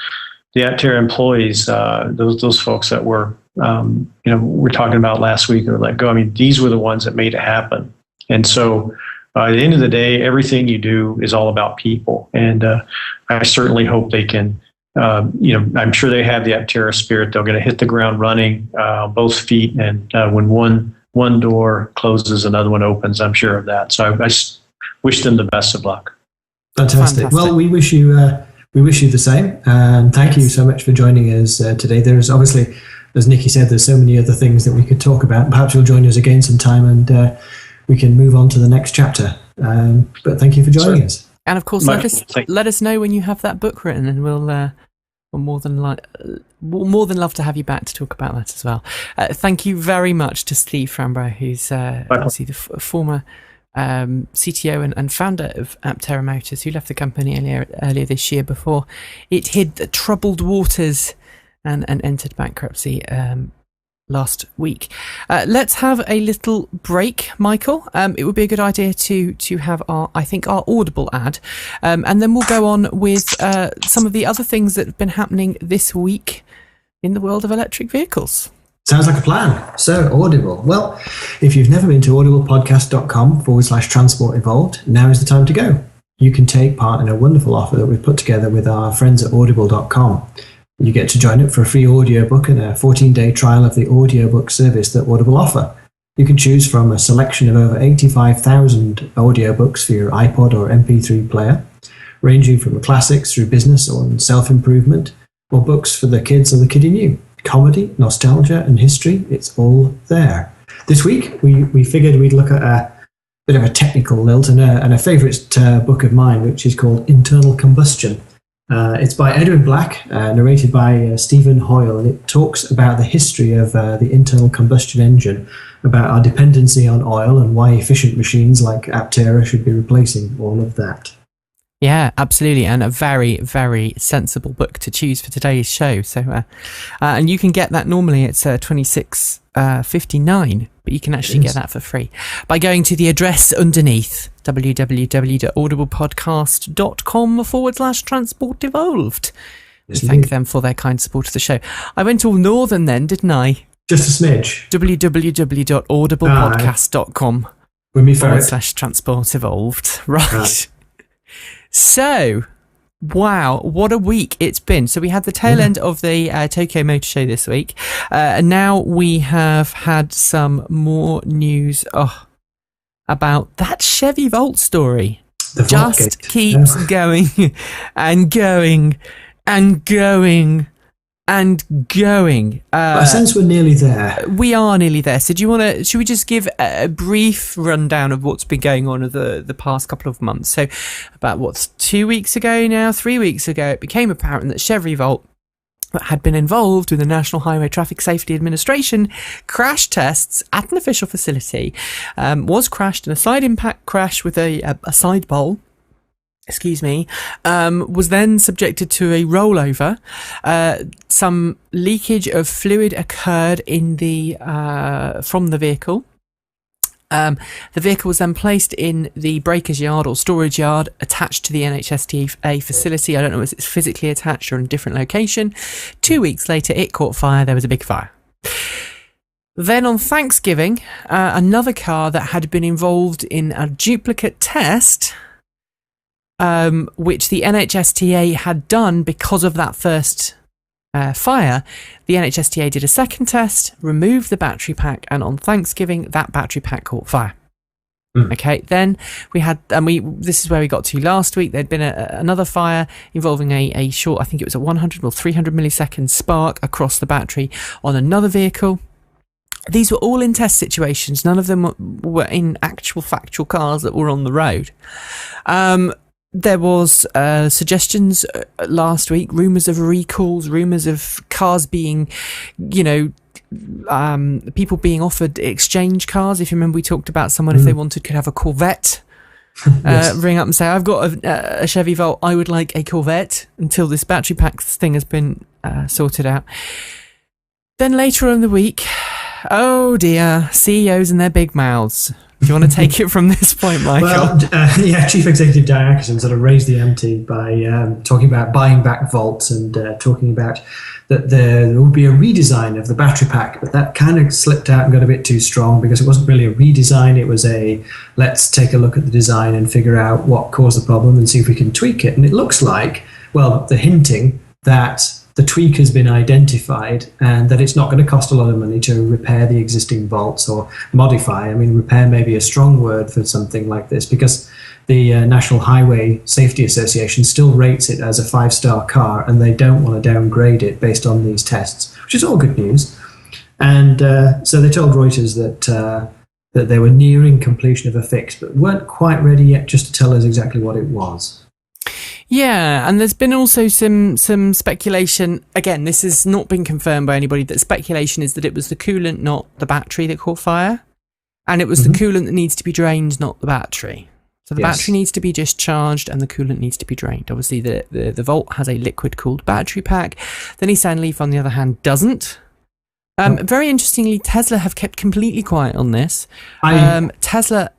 Aptera employees, those folks that we're talking about last week or let go. I mean, these were the ones that made it happen. And so at the end of the day, everything you do is all about people. And I certainly hope they can. I'm sure they have the Aptera spirit. They're going to hit the ground running, both feet, and when one door closes, another one opens. I'm sure of that. So I wish them the best of luck. Fantastic. Well, we wish you the same. Thank you so much for joining us today. There's obviously, as Nikki said, there's so many other things that we could talk about. Perhaps you'll join us again sometime, and we can move on to the next chapter. But thank you for joining us. And of course, let us know when you have that book written, and we'll more than love to have you back to talk about that as well. Thank you very much to Steve Fambro, who's obviously the former CTO and founder of Aptera Motors, who left the company earlier this year before it hit the troubled waters and entered bankruptcy last week. Let's have a little break, Michael. It would be a good idea to have our audible ad, and then we'll go on with some of the other things that have been happening this week in the world of electric vehicles. Sounds like a plan. So, Audible. Well, if you've never been to audiblepodcast.com/transport evolved, now is the time to go. you can take part in a wonderful offer that we've put together with our friends at audible.com. You get to join it for a free audiobook and a 14-day trial of the audiobook service that Audible offer. You can choose from a selection of over 85,000 audiobooks for your iPod or MP3 player, ranging from the classics through business or self-improvement, or books for the kids or the kid in you. Comedy, nostalgia, and history, it's all there. This week, we figured we'd look at a bit of a technical lilt and a favourite book of mine, which is called Internal Combustion. It's by Edwin Black, narrated by Stephen Hoyle, and it talks about the history of the internal combustion engine, about our dependency on oil and why efficient machines like Aptera should be replacing all of that. Yeah, absolutely, and a very, very sensible book to choose for today's show. So, and you can get that normally. It's $26.59, but you can actually get that for free by going to the address underneath www.audiblepodcast.com/transport evolved. We thank them for their kind support of the show. I went all northern then, didn't I? Just a smidge. www.audiblepodcast.com/transport evolved. Right. So, wow, what a week it's been. So we had the tail end of the Tokyo Motor Show this week, and now we have had some more news about that Chevy Volt story. Just keeps going and going and going and going. I sense we're nearly there. We are nearly there. So should we just give a brief rundown of what's been going on over the past couple of months? So about 3 weeks ago, it became apparent that Chevy Volt had been involved with the National Highway Traffic Safety Administration crash tests at an official facility, was crashed in a side impact crash with a side bowl. Was then subjected to a rollover. Some leakage of fluid occurred in from the vehicle. The vehicle was then placed in the breaker's yard or storage yard attached to the NHSTA facility. I don't know if it's physically attached or in a different location. 2 weeks later, it caught fire. There was a big fire. Then on Thanksgiving, another car that had been involved in a duplicate test, which the NHSTA had done because of that first fire. The NHSTA did a second test, removed the battery pack, and on Thanksgiving, that battery pack caught fire. Okay, then we had, this is where we got to last week. There'd been another fire involving a short, I think it was a 100 or 300 millisecond spark across the battery on another vehicle. These were all in test situations. None of them were in actual factual cars that were on the road. There was suggestions last week, rumours of recalls, rumours of cars being, people being offered exchange cars. If you remember, we talked about someone, if they wanted, could have a Corvette. Yes. Ring up and say, I've got a Chevy Volt, I would like a Corvette, until this battery pack thing has been sorted out. Then later on in the week, oh dear, CEOs and their big mouths. Do you want to take it from this point, Michael? Well, Chief Executive Di Atkinson sort of raised the ante by talking about buying back Volts and talking about that there would be a redesign of the battery pack, but that kind of slipped out and got a bit too strong because it wasn't really a redesign. It was let's take a look at the design and figure out what caused the problem and see if we can tweak it. And it looks like, the hinting that the tweak has been identified and that it's not going to cost a lot of money to repair the existing Volts or modify. I mean, repair may be a strong word for something like this because the National Highway Safety Association still rates it as a 5-star car and they don't want to downgrade it based on these tests, which is all good news. And so they told Reuters that they were nearing completion of a fix, but weren't quite ready yet just to tell us exactly what it was. Yeah, and there's been also some speculation. Again, this has not been confirmed by anybody. That speculation is that it was the coolant, not the battery, that caught fire, and it was the coolant that needs to be drained, not the battery. So the battery needs to be discharged, and the coolant needs to be drained. Obviously, the Volt has a liquid-cooled battery pack. The Nissan Leaf, on the other hand, doesn't. Very interestingly, Tesla have kept completely quiet on this. Tesla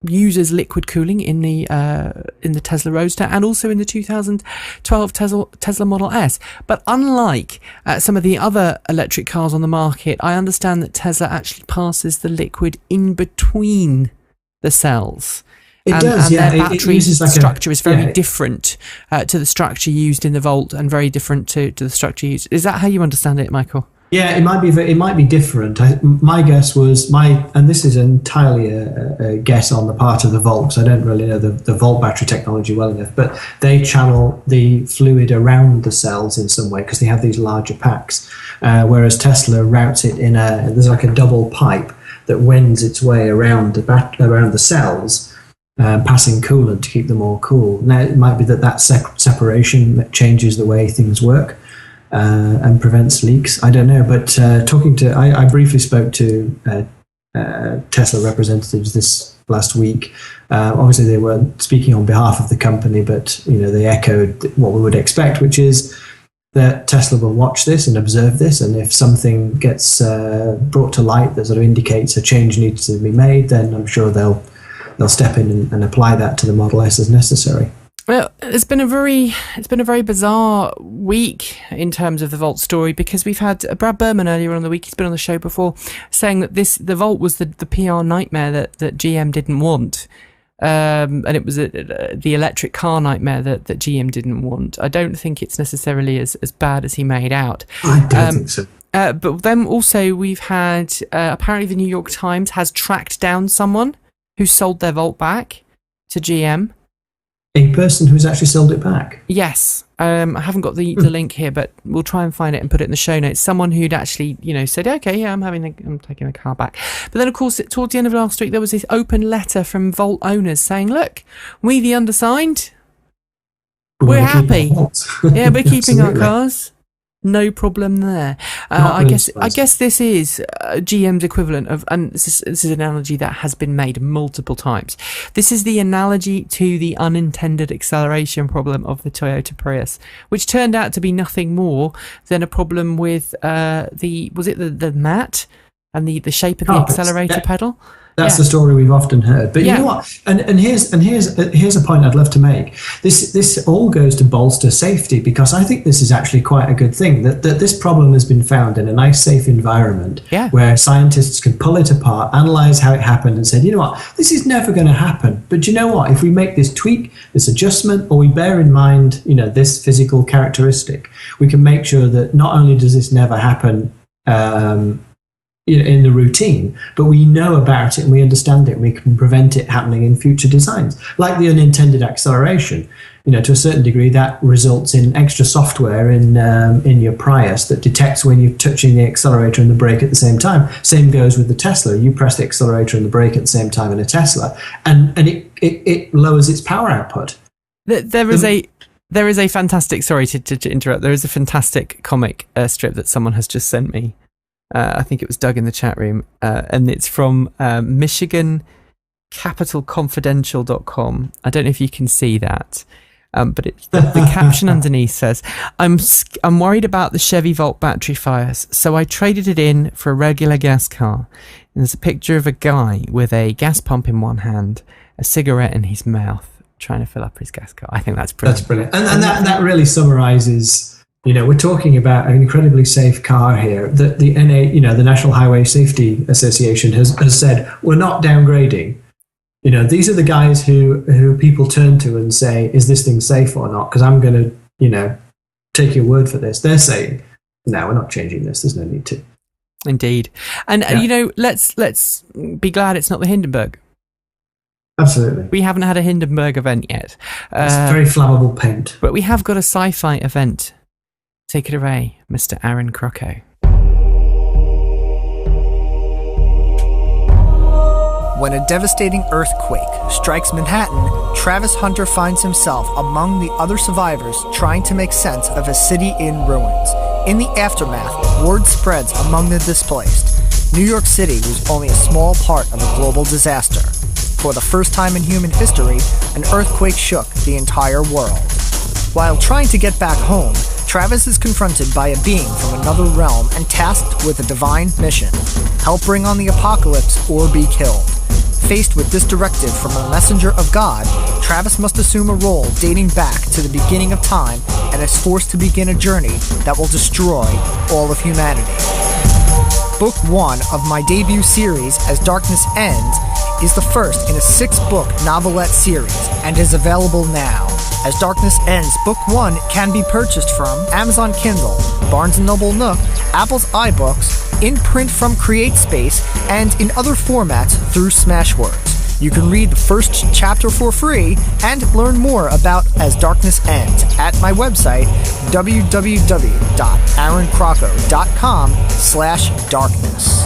uses liquid cooling in the Tesla Roadster and also in the 2012 Tesla Model S. But unlike some of the other electric cars on the market, I understand that Tesla actually passes the liquid in between the cells. It does, and yeah. their battery like structure is very different to the structure used in the Vault, and very different to the structure used. Is that how you understand it, Michael? Yeah, it might be different. My guess was and this is entirely a guess on the part of the Vault, because I don't really know the Vault battery technology well enough, but they channel the fluid around the cells in some way because they have these larger packs, whereas Tesla routes it there's like a double pipe that wends its way around the cells, passing coolant to keep them all cool. Now, it might be that separation changes the way things work. And prevents leaks. I don't know, but I briefly spoke to Tesla representatives this last week. Obviously, they weren't speaking on behalf of the company, but they echoed what we would expect, which is that Tesla will watch this and observe this, and if something gets brought to light that sort of indicates a change needs to be made, then I'm sure they'll step in and apply that to the Model S as necessary. Well, it's been a very bizarre week in terms of the Vault story, because we've had Brad Berman earlier on in the week. He's been on the show before, saying that the Vault was the PR nightmare that GM didn't want, and it was the electric car nightmare that GM didn't want. I don't think it's necessarily as bad as he made out. I don't think so. But then also we've had apparently the New York Times has tracked down someone who sold their Vault back to GM. A person who's actually sold it back? Yes. I haven't got the link here, but we'll try and find it and put it in the show notes. Someone who'd actually, said, okay, yeah, I'm taking the car back. But then, of course, towards the end of last week, there was this open letter from Vault owners saying, look, we the undersigned, we're happy. Yeah, we're keeping our cars. No problem there. I guess this is GM's equivalent of, and this is an analogy that has been made multiple times. This is the analogy to the unintended acceleration problem of the Toyota Prius, which turned out to be nothing more than a problem with the mat and the shape of the accelerator pedal. That's the story we've often heard. But you know what? And here's a point I'd love to make. This all goes to bolster safety, because I think this is actually quite a good thing, that this problem has been found in a nice, safe environment where scientists can pull it apart, analyze how it happened, and say, you know what, this is never going to happen. But you know what? If we make this tweak, this adjustment, or we bear in mind, this physical characteristic, we can make sure that not only does this never happen in the routine, but we know about it and we understand it and we can prevent it happening in future designs. Like the unintended acceleration, to a certain degree, that results in extra software in your Prius that detects when you're touching the accelerator and the brake at the same time. Same goes with the Tesla. You press the accelerator and the brake at the same time in a Tesla, and it lowers its power output. There is a fantastic, sorry to interrupt, there is a fantastic comic strip that someone has just sent me. I think it was Doug in the chat room, and it's from MichiganCapitalConfidential.com. I don't know if you can see that, but the caption underneath says, I'm worried about the Chevy Volt battery fires, so I traded it in for a regular gas car. And there's a picture of a guy with a gas pump in one hand, a cigarette in his mouth, trying to fill up his gas car. I think that's brilliant. That's brilliant. And that really summarizes... we're talking about an incredibly safe car here. That the the National Highway Safety Association has said we're not downgrading. These are the guys who people turn to and say, "Is this thing safe or not?" Because I'm going to, take your word for this. They're saying, "No, we're not changing this. There's no need to." Indeed, and let's be glad it's not the Hindenburg. Absolutely. We haven't had a Hindenburg event yet. It's very flammable paint, but we have got a sci-fi event. Take it away, Mr. Aaron CROCCO. When a devastating earthquake strikes Manhattan, Travis Hunter finds himself among the other survivors trying to make sense of a city in ruins. In the aftermath, word spreads among the displaced. New York City was only a small part of a global disaster. For the first time in human history, an earthquake shook the entire world. While trying to get back home, Travis is confronted by a being from another realm and tasked with a divine mission: help bring on the apocalypse or be killed. Faced with this directive from a messenger of God, Travis must assume a role dating back to the beginning of time and is forced to begin a journey that will destroy all of humanity. Book 1 of my debut series, As Darkness Ends, is the first in a 6-book novelette series and is available now. As Darkness Ends, Book 1 can be purchased from Amazon Kindle, Barnes & Noble Nook, Apple's iBooks, in print from CreateSpace, and in other formats through Smashwords. You can read the first chapter for free and learn more about As Darkness Ends at my website, www.aaroncrocco.com/darkness.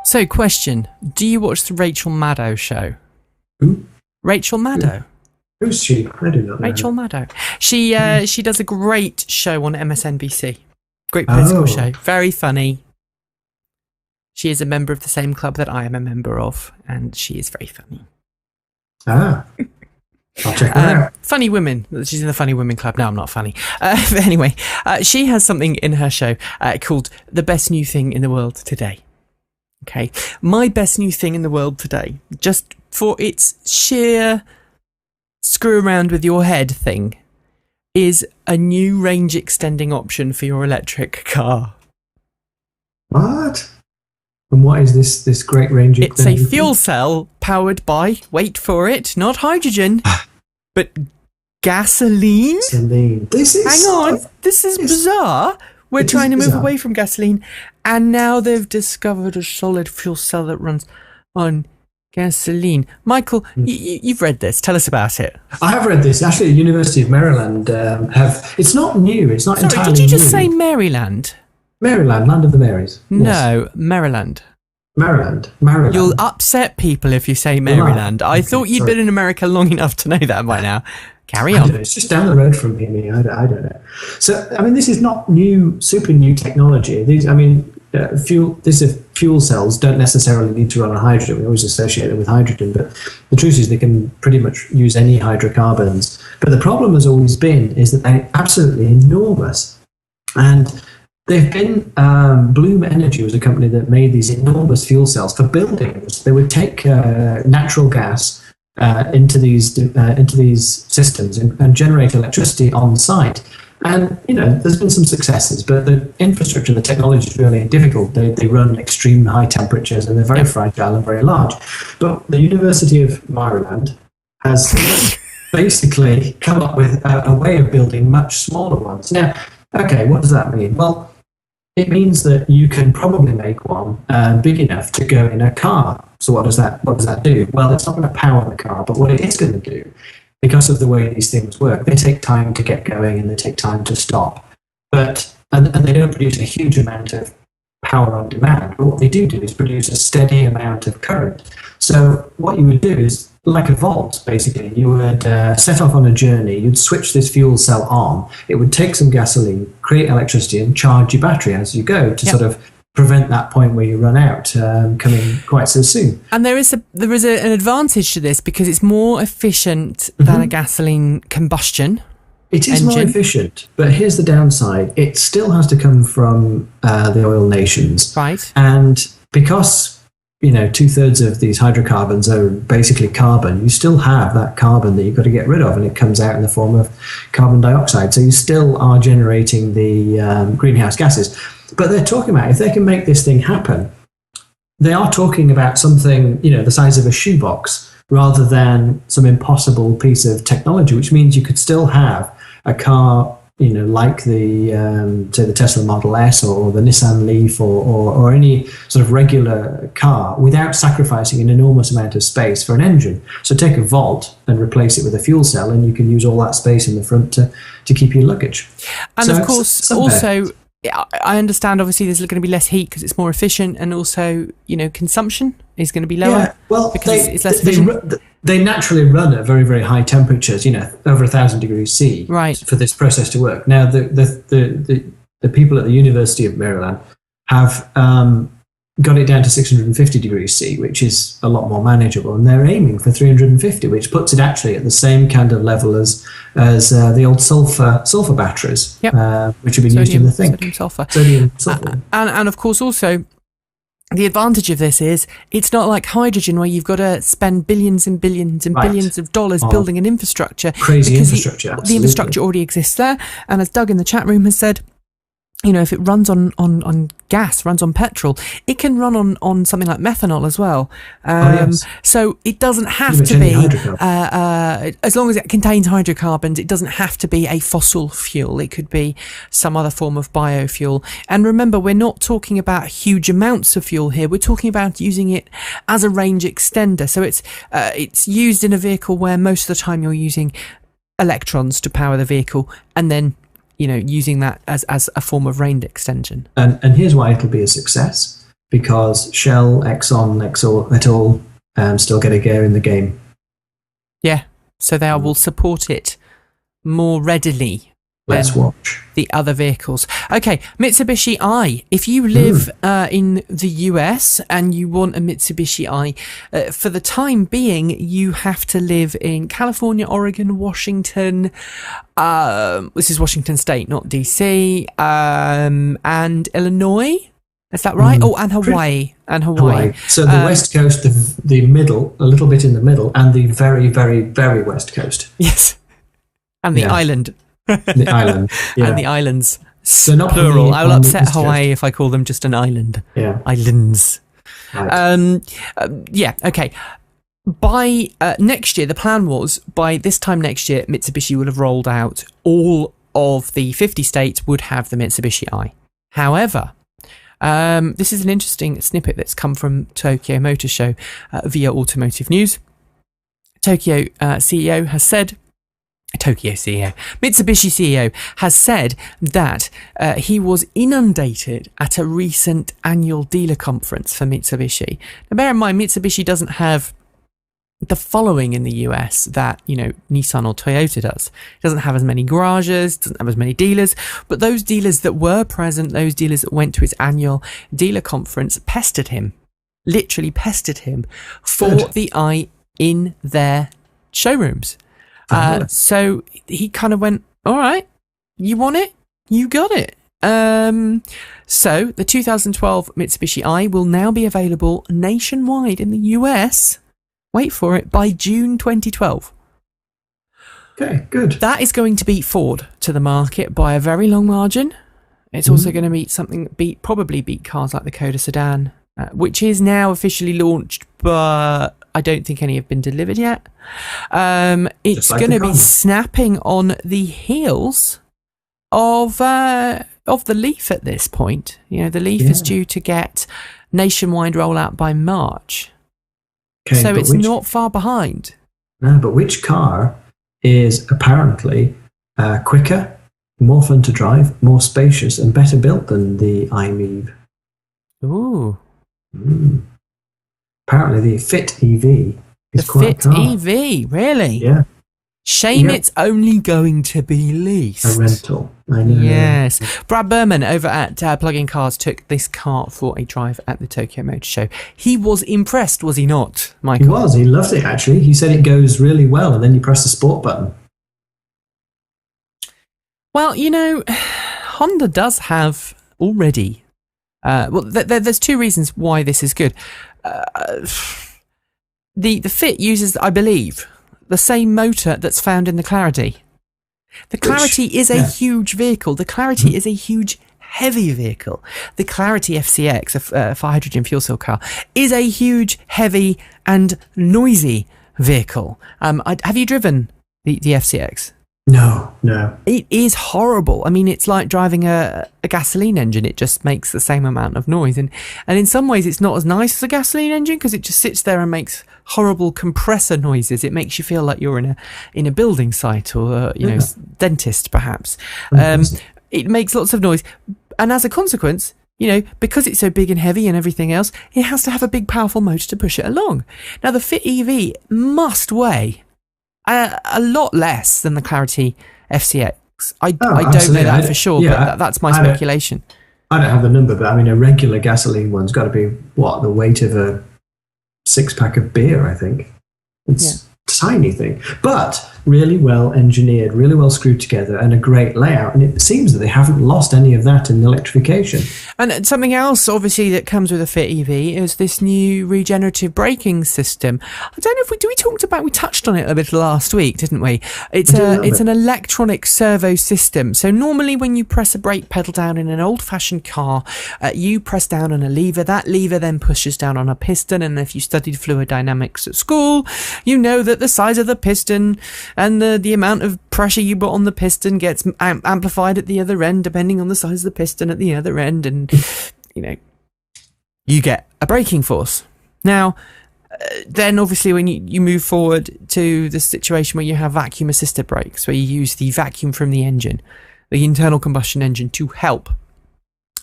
So, question: do you watch the Rachel Maddow show? Who? Rachel Maddow. Who's she? I do not know. Rachel Maddow. She does a great show on MSNBC. Great political show. Very funny. She is a member of the same club that I am a member of, and she is very funny. I'll check her out. Funny women. She's in the Funny Women Club. No, I'm not funny. But anyway, she has something in her show called The Best New Thing in the World Today. Okay, my best new thing in the world today, just for its sheer screw around with your head thing, is a new range extending option for your electric car. What? And what is this great range extending? It's a fuel cell powered by, wait for it, not hydrogen, but gasoline. Gasoline. Hang on, this is bizarre. We're trying to move away from gasoline, and now they've discovered a solid fuel cell that runs on gasoline. Michael, you've read this. Tell us about it. I have read this. Actually, the University of Maryland have... It's not new. It's not entirely new. Did you just say Maryland? Maryland, land of the Marys. No, yes. Maryland. Maryland. You'll upset people if you say Maryland. I thought you'd been in America long enough to know that by now. Carry on. It's just down the road from here. I don't know. So, I mean, this is not new, super new technology. Fuel cells don't necessarily need to run on hydrogen. We always associate them with hydrogen, but the truth is they can pretty much use any hydrocarbons. But the problem has always been is that they're absolutely enormous. And they've been, Bloom Energy was a company that made these enormous fuel cells for buildings. They would take natural gas into these systems and generate electricity on site. And, there's been some successes, but the infrastructure, the technology is really difficult. They run extreme high temperatures and they're very fragile and very large. But the University of Maryland has basically come up with a way of building much smaller ones. Now, okay, what does that mean? Well, it means that you can probably make one big enough to go in a car. So what does that do? Well, it's not going to power the car, but what it is going to do, because of the way these things work, they take time to get going and they take time to stop. And they don't produce a huge amount of power on demand. But what they do is produce a steady amount of current. So what you would do is, like a volt, basically, you would set off on a journey, you'd switch this fuel cell on, it would take some gasoline, create electricity, and charge your battery as you go to sort of prevent that point where you run out coming quite so soon. And there is an advantage to this because it's more efficient than a gasoline combustion. It is engine. More efficient, but here's the downside. It still has to come from the oil nations. Right. And because 2/3 of these hydrocarbons are basically carbon, you still have that carbon that you've got to get rid of, and it comes out in the form of carbon dioxide. So you still are generating the greenhouse gases. But they're talking about, if they can make this thing happen, they are talking about something, the size of a shoebox rather than some impossible piece of technology, which means you could still have a car, like the say the Tesla Model S or the Nissan Leaf or any sort of regular car without sacrificing an enormous amount of space for an engine. So take a Volt and replace it with a fuel cell, and you can use all that space in the front to keep your luggage. And so of course, also, I understand obviously there's going to be less heat because it's more efficient, and also consumption is going to be lower. Yeah, well, because it's less efficient. They naturally run at very, very high temperatures, over 1,000 degrees C, right, for this process to work. Now, the people at the University of Maryland have got it down to 650 degrees C, which is a lot more manageable, and they're aiming for 350, which puts it actually at the same kind of level as the old sulfur batteries, which have been used in the think. Sodium sulfur. Sodium sulfur. And of course also, the advantage of this is it's not like hydrogen where you've got to spend billions and billions and billions of dollars building an infrastructure. Crazy infrastructure. The infrastructure already exists there. And as Doug in the chat room has said, you know, if it runs on gas, runs on petrol, it can run on something like methanol as well. Yes. So it doesn't have to be, as long as it contains hydrocarbons, it doesn't have to be a fossil fuel. It could be some other form of biofuel. And remember, we're not talking about huge amounts of fuel here. We're talking about using it as a range extender. So it's used in a vehicle where most of the time you're using electrons to power the vehicle, and then, you know, using that as a form of range extension. And here's why it'll be a success, because Shell, Exxon, Exor et al. Still get a go in the game. Yeah, so they will support it more readily. Let's watch the other vehicles. Okay, Mitsubishi I. If you live in the US and you want a Mitsubishi I, for the time being, you have to live in California, Oregon, Washington. This is Washington State, not DC, and Illinois. Is that right? Oh, and Hawaii. So the West Coast, the middle, a little bit in the middle, and the very, very, very West Coast. Yes, and the island. The island, and the islands. So not plural. I will upset Hawaii if I call them just an island. Yeah, islands. Right. Yeah. Okay. By next year, the plan was by this time next year, Mitsubishi would have rolled out all of the 50 states would have the Mitsubishi I. However, this is an interesting snippet that's come from Tokyo Motor Show via Automotive News. Tokyo CEO has said. Mitsubishi CEO has said that he was inundated at a recent annual dealer conference for Mitsubishi. Now, bear in mind, Mitsubishi doesn't have the following in the US that, you know, Nissan or Toyota does. It doesn't have as many garages, doesn't have as many dealers, but those dealers that were present, those dealers that went to his annual dealer conference literally pestered him for the I in their showrooms. So he kind of went, all right, you want it? You got it. So the 2012 Mitsubishi I will now be available nationwide in the US. Wait for it, by June 2012. Okay, good. That is going to beat Ford to the market by a very long margin. It's also going to beat probably beat cars like the Koda sedan, which is now officially launched, but I don't think any have been delivered yet. It's going to be snapping on the heels of the Leaf at this point. You know, the Leaf is due to get nationwide rollout by March. Okay, so it's not far behind. No, but which car is apparently quicker, more fun to drive, more spacious, and better built than the iMEV? Ooh. Apparently the Fit EV is quite a car. The Fit EV, really? Yeah. Shame it's only going to be leased. A rental, I know. Yes. Brad Berman over at Plug-in Cars took this car for a drive at the Tokyo Motor Show. He was impressed, was he not, Michael? He was. He loved it, actually. He said it goes really well, and then you press the sport button. Well, you know, Honda does have already... there's two reasons why this is good. The Fit uses, I believe, the same motor that's found in the Clarity. The Clarity is a huge vehicle. The Clarity is a huge, heavy vehicle. The Clarity FCX, a hydrogen fuel cell car, is a huge, heavy, and noisy vehicle. Have you driven the FCX? No. It is horrible. I mean, it's like driving a gasoline engine. It just makes the same amount of noise. And in some ways, it's not as nice as a gasoline engine because it just sits there and makes horrible compressor noises. It makes you feel like you're in a building site or, dentist, perhaps. It makes lots of noise. And as a consequence, you know, because it's so big and heavy and everything else, it has to have a big, powerful motor to push it along. Now, the Fit EV must weigh a lot less than the Clarity FCX. I don't know that for sure, but that's my speculation. I don't have the number, but I mean, a regular gasoline one's got to be, the weight of a 6-pack of beer, I think. It's a tiny thing. But really well engineered, really well screwed together, and a great layout. And it seems that they haven't lost any of that in electrification. And something else, obviously, that comes with a Fit EV is this new regenerative braking system. I don't know if we touched on it a bit last week, didn't we? It's an electronic servo system. So normally when you press a brake pedal down in an old-fashioned car, you press down on a lever. That lever then pushes down on a piston. And if you studied fluid dynamics at school, you know that the size of the piston and the amount of pressure you put on the piston gets amplified at the other end, depending on the size of the piston at the other end. And, you get a braking force. Now, then obviously when you move forward to the situation where you have vacuum assisted brakes, where you use the vacuum from the engine, the internal combustion engine, to help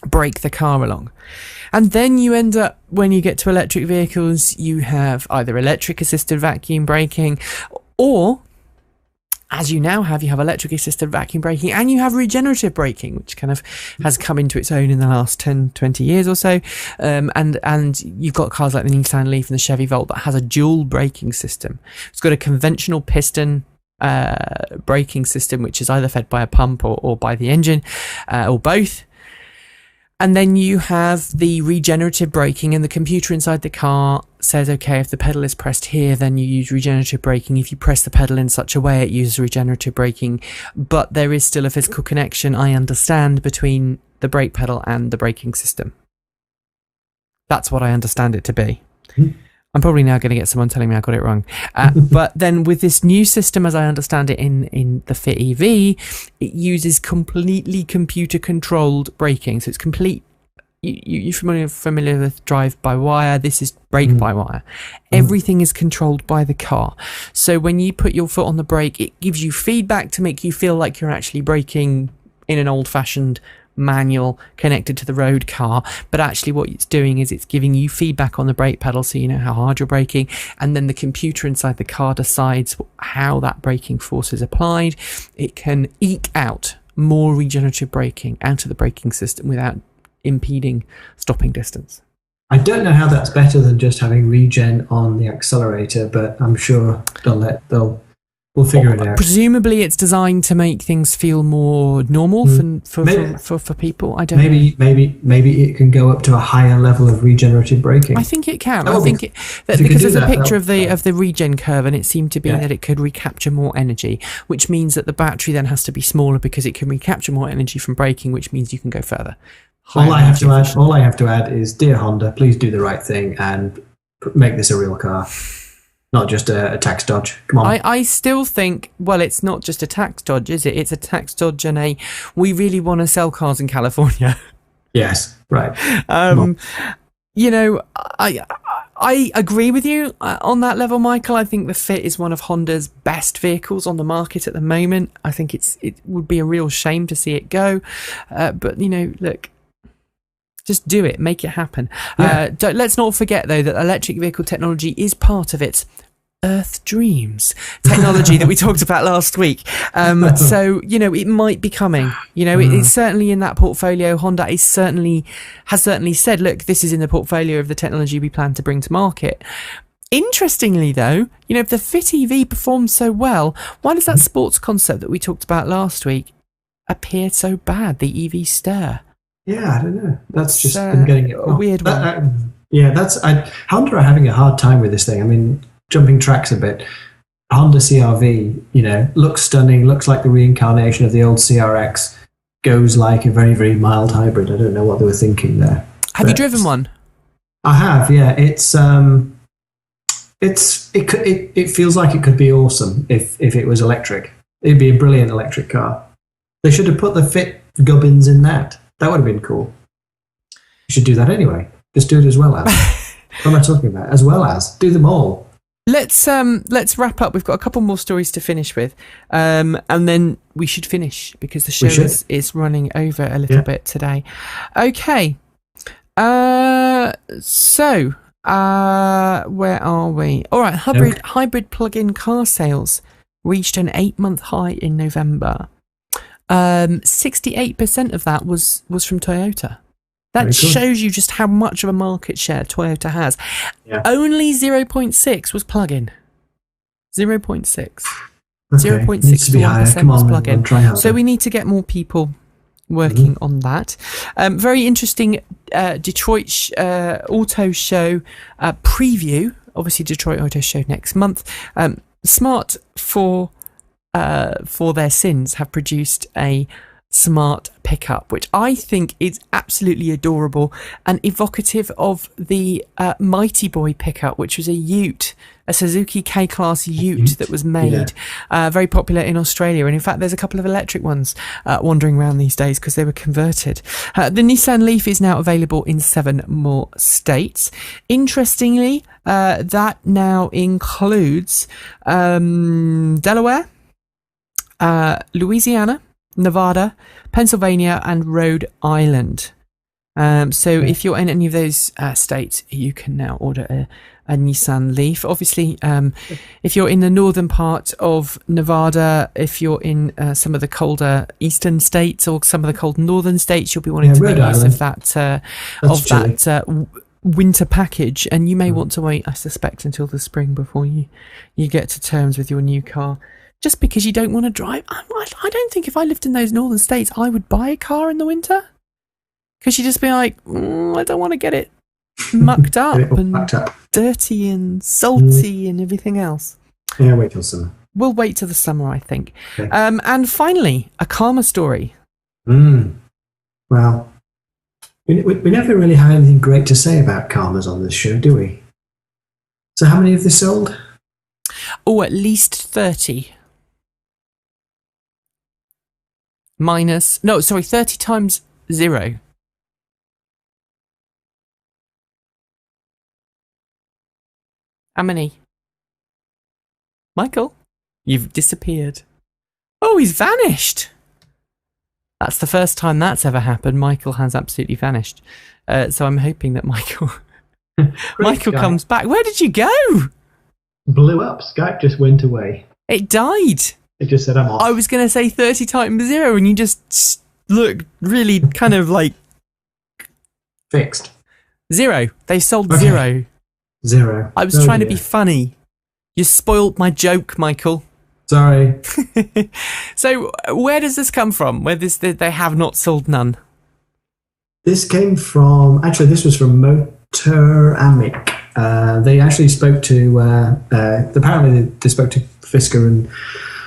brake the car along. And then you end up, when you get to electric vehicles, you have either electric assisted vacuum braking, or as you now have, you have electric assisted vacuum braking, and you have regenerative braking, which kind of has come into its own in the last 10, 20 years or so. And you've got cars like the Nissan Leaf and the Chevy Volt that has a dual braking system. It's got a conventional piston braking system, which is either fed by a pump or by the engine, or both. And then you have the regenerative braking, and the computer inside the car says, okay, if the pedal is pressed here, then you use regenerative braking. If you press the pedal in such a way, it uses regenerative braking. But there is still a physical connection, I understand, between the brake pedal and the braking system. That's what I understand it to be. I'm probably now going to get someone telling me I got it wrong. But then with this new system, as I understand it in the Fit EV, it uses completely computer-controlled braking. So it's complete. You're familiar with drive-by-wire. This is brake-by-wire. Everything is controlled by the car. So when you put your foot on the brake, it gives you feedback to make you feel like you're actually braking in an old-fashioned manual connected to the road car, but actually what it's doing is it's giving you feedback on the brake pedal, so you know how hard you're braking, and then the computer inside the car decides how that braking force is applied. It can eke out more regenerative braking out of the braking system without impeding stopping distance. I don't know how that's better than just having regen on the accelerator, but I'm sure we'll figure it out. Presumably, it's designed to make things feel more normal for people. I don't know. Maybe it can go up to a higher level of regenerative braking. I think it can. Because there's a picture of the regen curve, and it seemed to be that it could recapture more energy, which means that the battery then has to be smaller because it can recapture more energy from braking, which means you can go further. All I have to add is, dear Honda, please do the right thing and make this a real car. Not just a tax dodge. Come on. I still think, well, it's not just a tax dodge, is it? It's a tax dodge and we really want to sell cars in California. Yes, right. I agree with you on that level, Michael. I think the Fit is one of Honda's best vehicles on the market at the moment. I think it would be a real shame to see it go. But, look, just do it. Make it happen. Yeah. Let's not forget, though, that electric vehicle technology is part of its Earth Dreams technology that we talked about last week. So, it might be coming. It's certainly in that portfolio. Honda has certainly said, look, this is in the portfolio of the technology we plan to bring to market. Interestingly, though, if the Fit EV performs so well, why does that sports concept that we talked about last week appear so bad, the EV Stir? Yeah, I don't know. That's just been getting it a weird one. Honda are having a hard time with this thing. I mean, jumping tracks a bit. Honda CR-V, looks stunning, looks like the reincarnation of the old CRX, goes like a very, very mild hybrid. I don't know what they were thinking there. Have you driven one? I have, yeah. It feels like it could be awesome if it was electric. It'd be a brilliant electric car. They should have put the Fit gubbins in that. That would have been cool. You should do that anyway. Just do it as well as. What am I talking about? As well as. Do them all. Let's wrap up. We've got a couple more stories to finish with. And then we should finish because the show is running over a little bit today. Okay. So, where are we? All right. Hybrid plug-in car sales reached an 8-month high in November. 68% of that was from Toyota. That shows you just how much of a market share Toyota has. Yeah. Only 0.6 was plug-in. 0.6. Okay. 0.6 Needs to to be higher. 1% Come on, plug-in. I'll try harder. So we need to get more people working on that. Very interesting Detroit Auto Show preview. Obviously, Detroit Auto Show next month. Smart for their sins have produced a smart pickup, which I think is absolutely adorable and evocative of the Mighty Boy pickup, which was a ute, a Suzuki K-Class ute that was made, very popular in Australia. And in fact, there's a couple of electric ones wandering around these days because they were converted. The Nissan Leaf is now available in 7 more states. Interestingly, that now includes Delaware, Louisiana, Nevada, Pennsylvania, and Rhode Island. So if you're in any of those states, you can now order a Nissan Leaf. Obviously, if you're in the northern part of Nevada, if you're in some of the colder eastern states or some of the cold northern states, you'll be wanting to make use of that winter package. And you may want to wait, I suspect, until the spring before you get to terms with your new car. Just because you don't want to drive. I don't think if I lived in those northern states, I would buy a car in the winter. Because you'd just be like, I don't want to get it mucked up and dirty and salty and everything else. Yeah, wait till summer. We'll wait till the summer, I think. Okay. And finally, a karma story. Well, we never really have anything great to say about karmas on this show, do we? So how many have they sold? Oh, at least 30. 30 times 0. How many? Michael, you've disappeared. Oh, he's vanished. That's the first time that's ever happened. Michael has absolutely vanished. So I'm hoping that Michael comes back. Where did you go? Blew up. Skype just went away. It died. It just said I'm off. I was going to say 30 times 0 and you just looked really kind of like... Fixed. 0. They sold 0. 0. I was trying to be funny. You spoiled my joke, Michael. Sorry. So where does this come from? Where they have not sold none? This came from... Actually, this was from Motor Amic. They actually spoke to... apparently they spoke to Fisker and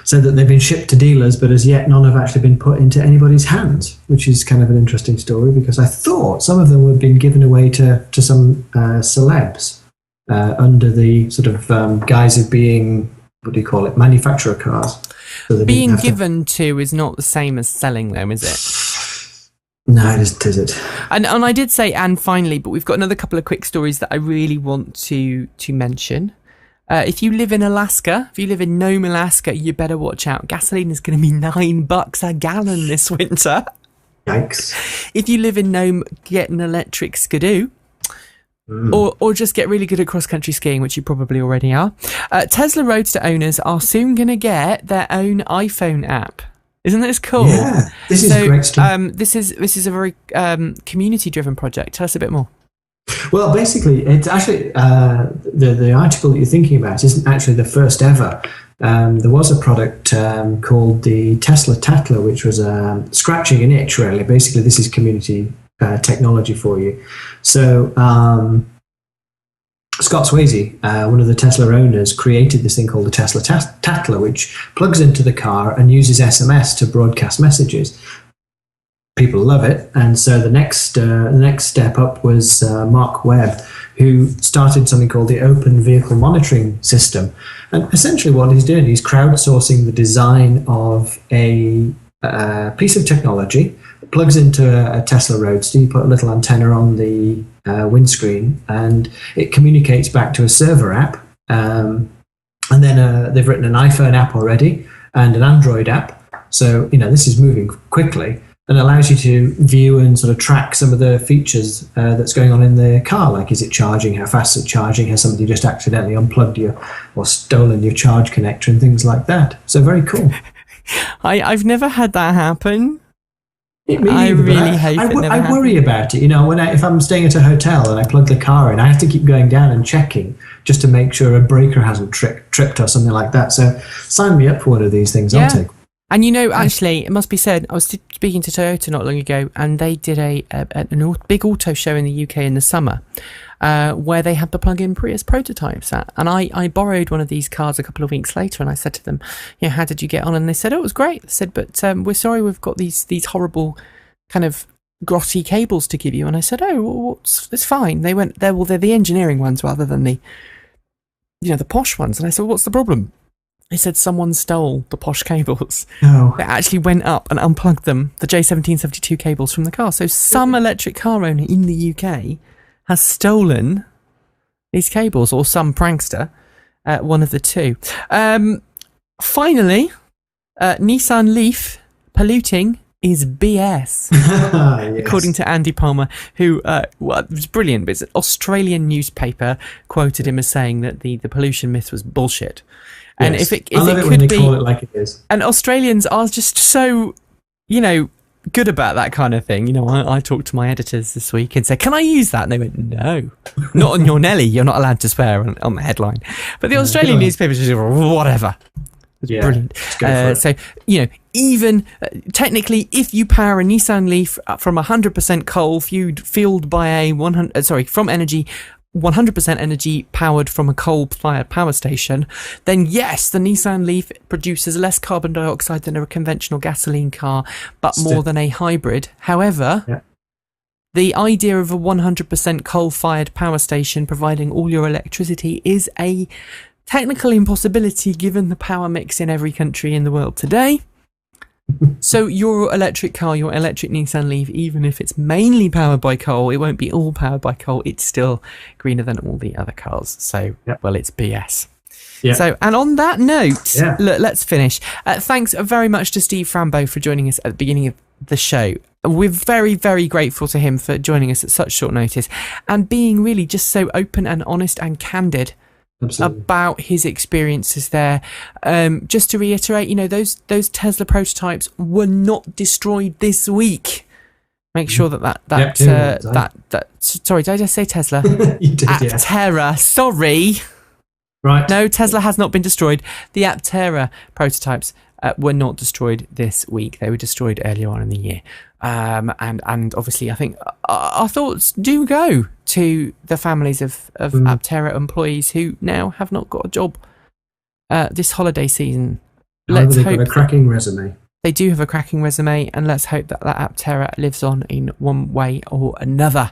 said that they've been shipped to dealers, but as yet none have actually been put into anybody's hands, which is kind of an interesting story because I thought some of them had been given away to some celebs under the sort of guise of being, what do you call it, manufacturer cars. So being given to is not the same as selling them, is it? No, it isn't, is it? And I did say, and finally, but we've got another couple of quick stories that I really want to mention. If you live in Alaska, if you live in Nome, Alaska, you better watch out. Gasoline is going to be $9 a gallon this winter. Yikes. If you live in Nome, get an electric Skidoo. Or just get really good at cross-country skiing, which you probably already are. Tesla Roadster owners are soon going to get their own iPhone app. Isn't this cool? Yeah, this is great stuff. This is a very community-driven project. Tell us a bit more. Well, basically, it's actually the article that you're thinking about isn't actually the first ever. There was a product called the Tesla Tatler, which was scratching an itch, really. Basically, this is community technology for you. So Scott Swayze, one of the Tesla owners, created this thing called the Tesla Tatler, which plugs into the car and uses SMS to broadcast messages. People love it, and so the next step up was Mark Webb, who started something called the Open Vehicle Monitoring System. And essentially what he's doing, he's crowdsourcing the design of a piece of technology that plugs into a Tesla Roadster. You put a little antenna on the windscreen, and it communicates back to a server app. And then they've written an iPhone app already and an Android app. So, this is moving quickly. And allows you to view and sort of track some of the features that's going on in the car, like is it charging, how fast is it charging, has somebody just accidentally unplugged or stolen your charge connector and things like that. So very cool. I've never had that happen. I really hope it never happens. I worry about it. You know, if I'm staying at a hotel and I plug the car in, I have to keep going down and checking just to make sure a breaker hasn't tripped or something like that. So sign me up for one of these things. I'll take. And you know, actually, it must be said, I was speaking to Toyota not long ago, and they did a big auto show in the UK in the summer, where they had the plug-in Prius prototypes at. And I borrowed one of these cars a couple of weeks later, and I said to them, how did you get on? And they said, it was great. They said, but we're sorry, we've got these horrible kind of grotty cables to give you. And I said, it's fine. They went, they're the engineering ones rather than the posh ones. And I said, what's the problem? They said someone stole the posh cables. No. They actually went up and unplugged them, the J1772 cables from the car. So some electric car owner in the UK has stolen these cables, or some prankster, one of the two. Finally, Nissan Leaf polluting is BS, Yes. according to Andy Palmer, who it was brilliant, but it's an Australian newspaper quoted him as saying that the pollution myth was bullshit. And Yes. if I love it could when they be, call it like it is. and Australians are just so, good about that kind of thing. I talked to my editors this week and said, can I use that? And they went, no, not on your Nelly. You're not allowed to swear on the headline. But the Australian newspapers just whatever. It's brilliant. So, even technically, if you power a Nissan Leaf from 100% coal fueled by from energy, 100% energy powered from a coal-fired power station, then yes, the Nissan Leaf produces less carbon dioxide than a conventional gasoline car, but more than a hybrid. However, the idea of a 100% coal-fired power station providing all your electricity is a technical impossibility given the power mix in every country in the world today. So your electric car, your electric Nissan Leaf, even if it's mainly powered by coal, it won't be all powered by coal. It's still greener than all the other cars. So, well, it's BS. Yeah. So, and on that note, look, let's finish. Thanks very much to Steve Fambro for joining us at the beginning of the show. We're very, very grateful to him for joining us at such short notice and being really just so open and honest and candid. Absolutely. About his experiences there. Just to reiterate, those Tesla prototypes were not destroyed this week. Make sure sorry, did I just say Tesla? You did, Aptera, sorry. Right. No, Tesla has not been destroyed. The Aptera prototypes were not destroyed this week. They were destroyed earlier on in the year. And obviously, I think our thoughts do go to the families of Aptera employees who now have not got a job this holiday season. Let's hope got a cracking resume. They do have a cracking resume, and let's hope that Aptera lives on in one way or another.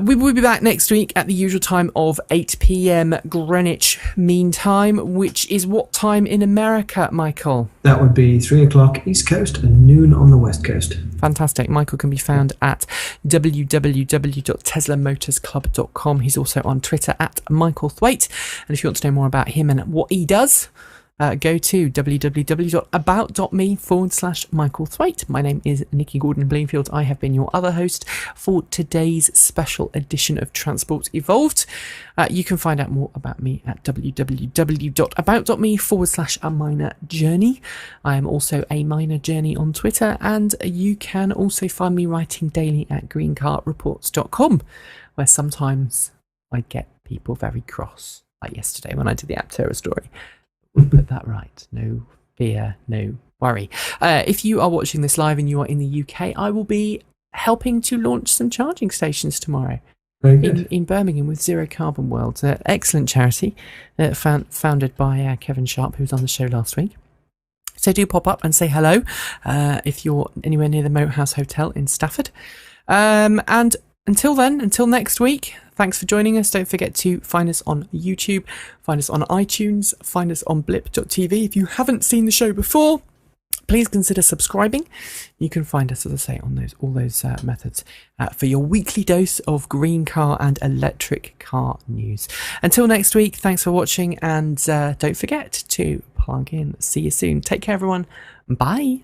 We will be back next week at the usual time of 8 p.m. Greenwich Mean Time, which is what time in America, Michael? That would be 3 o'clock East Coast and noon on the West Coast. Fantastic. Michael can be found at www.teslamotorsclub.com. He's also on Twitter at Michael Thwaite. And if you want to know more about him and what he does, go to www.about.me/Michael Thwaite. My name is Nikki Gordon-Bloomfield. I have been your other host for today's special edition of Transport Evolved. You can find out more about me at www.about.me/A Minor Journey. I am also A Minor Journey on Twitter, and you can also find me writing daily at greencartreports.com, where sometimes I get people very cross, like yesterday when I did the Aptera story. We'll put that right. No fear, no worry. If you are watching this live and you are in the UK, I will be helping to launch some charging stations tomorrow in Birmingham with Zero Carbon World. Excellent charity founded by Kevin Sharp, who was on the show last week. So do pop up and say hello if you're anywhere near the Moat House Hotel in Stafford. And until then, until next week, thanks for joining us. Don't forget to find us on YouTube, find us on iTunes, find us on blip.tv. If you haven't seen the show before, please consider subscribing. You can find us, as I say, on all those methods for your weekly dose of green car and electric car news. Until next week, thanks for watching, and don't forget to plug in. See you soon. Take care, everyone. Bye.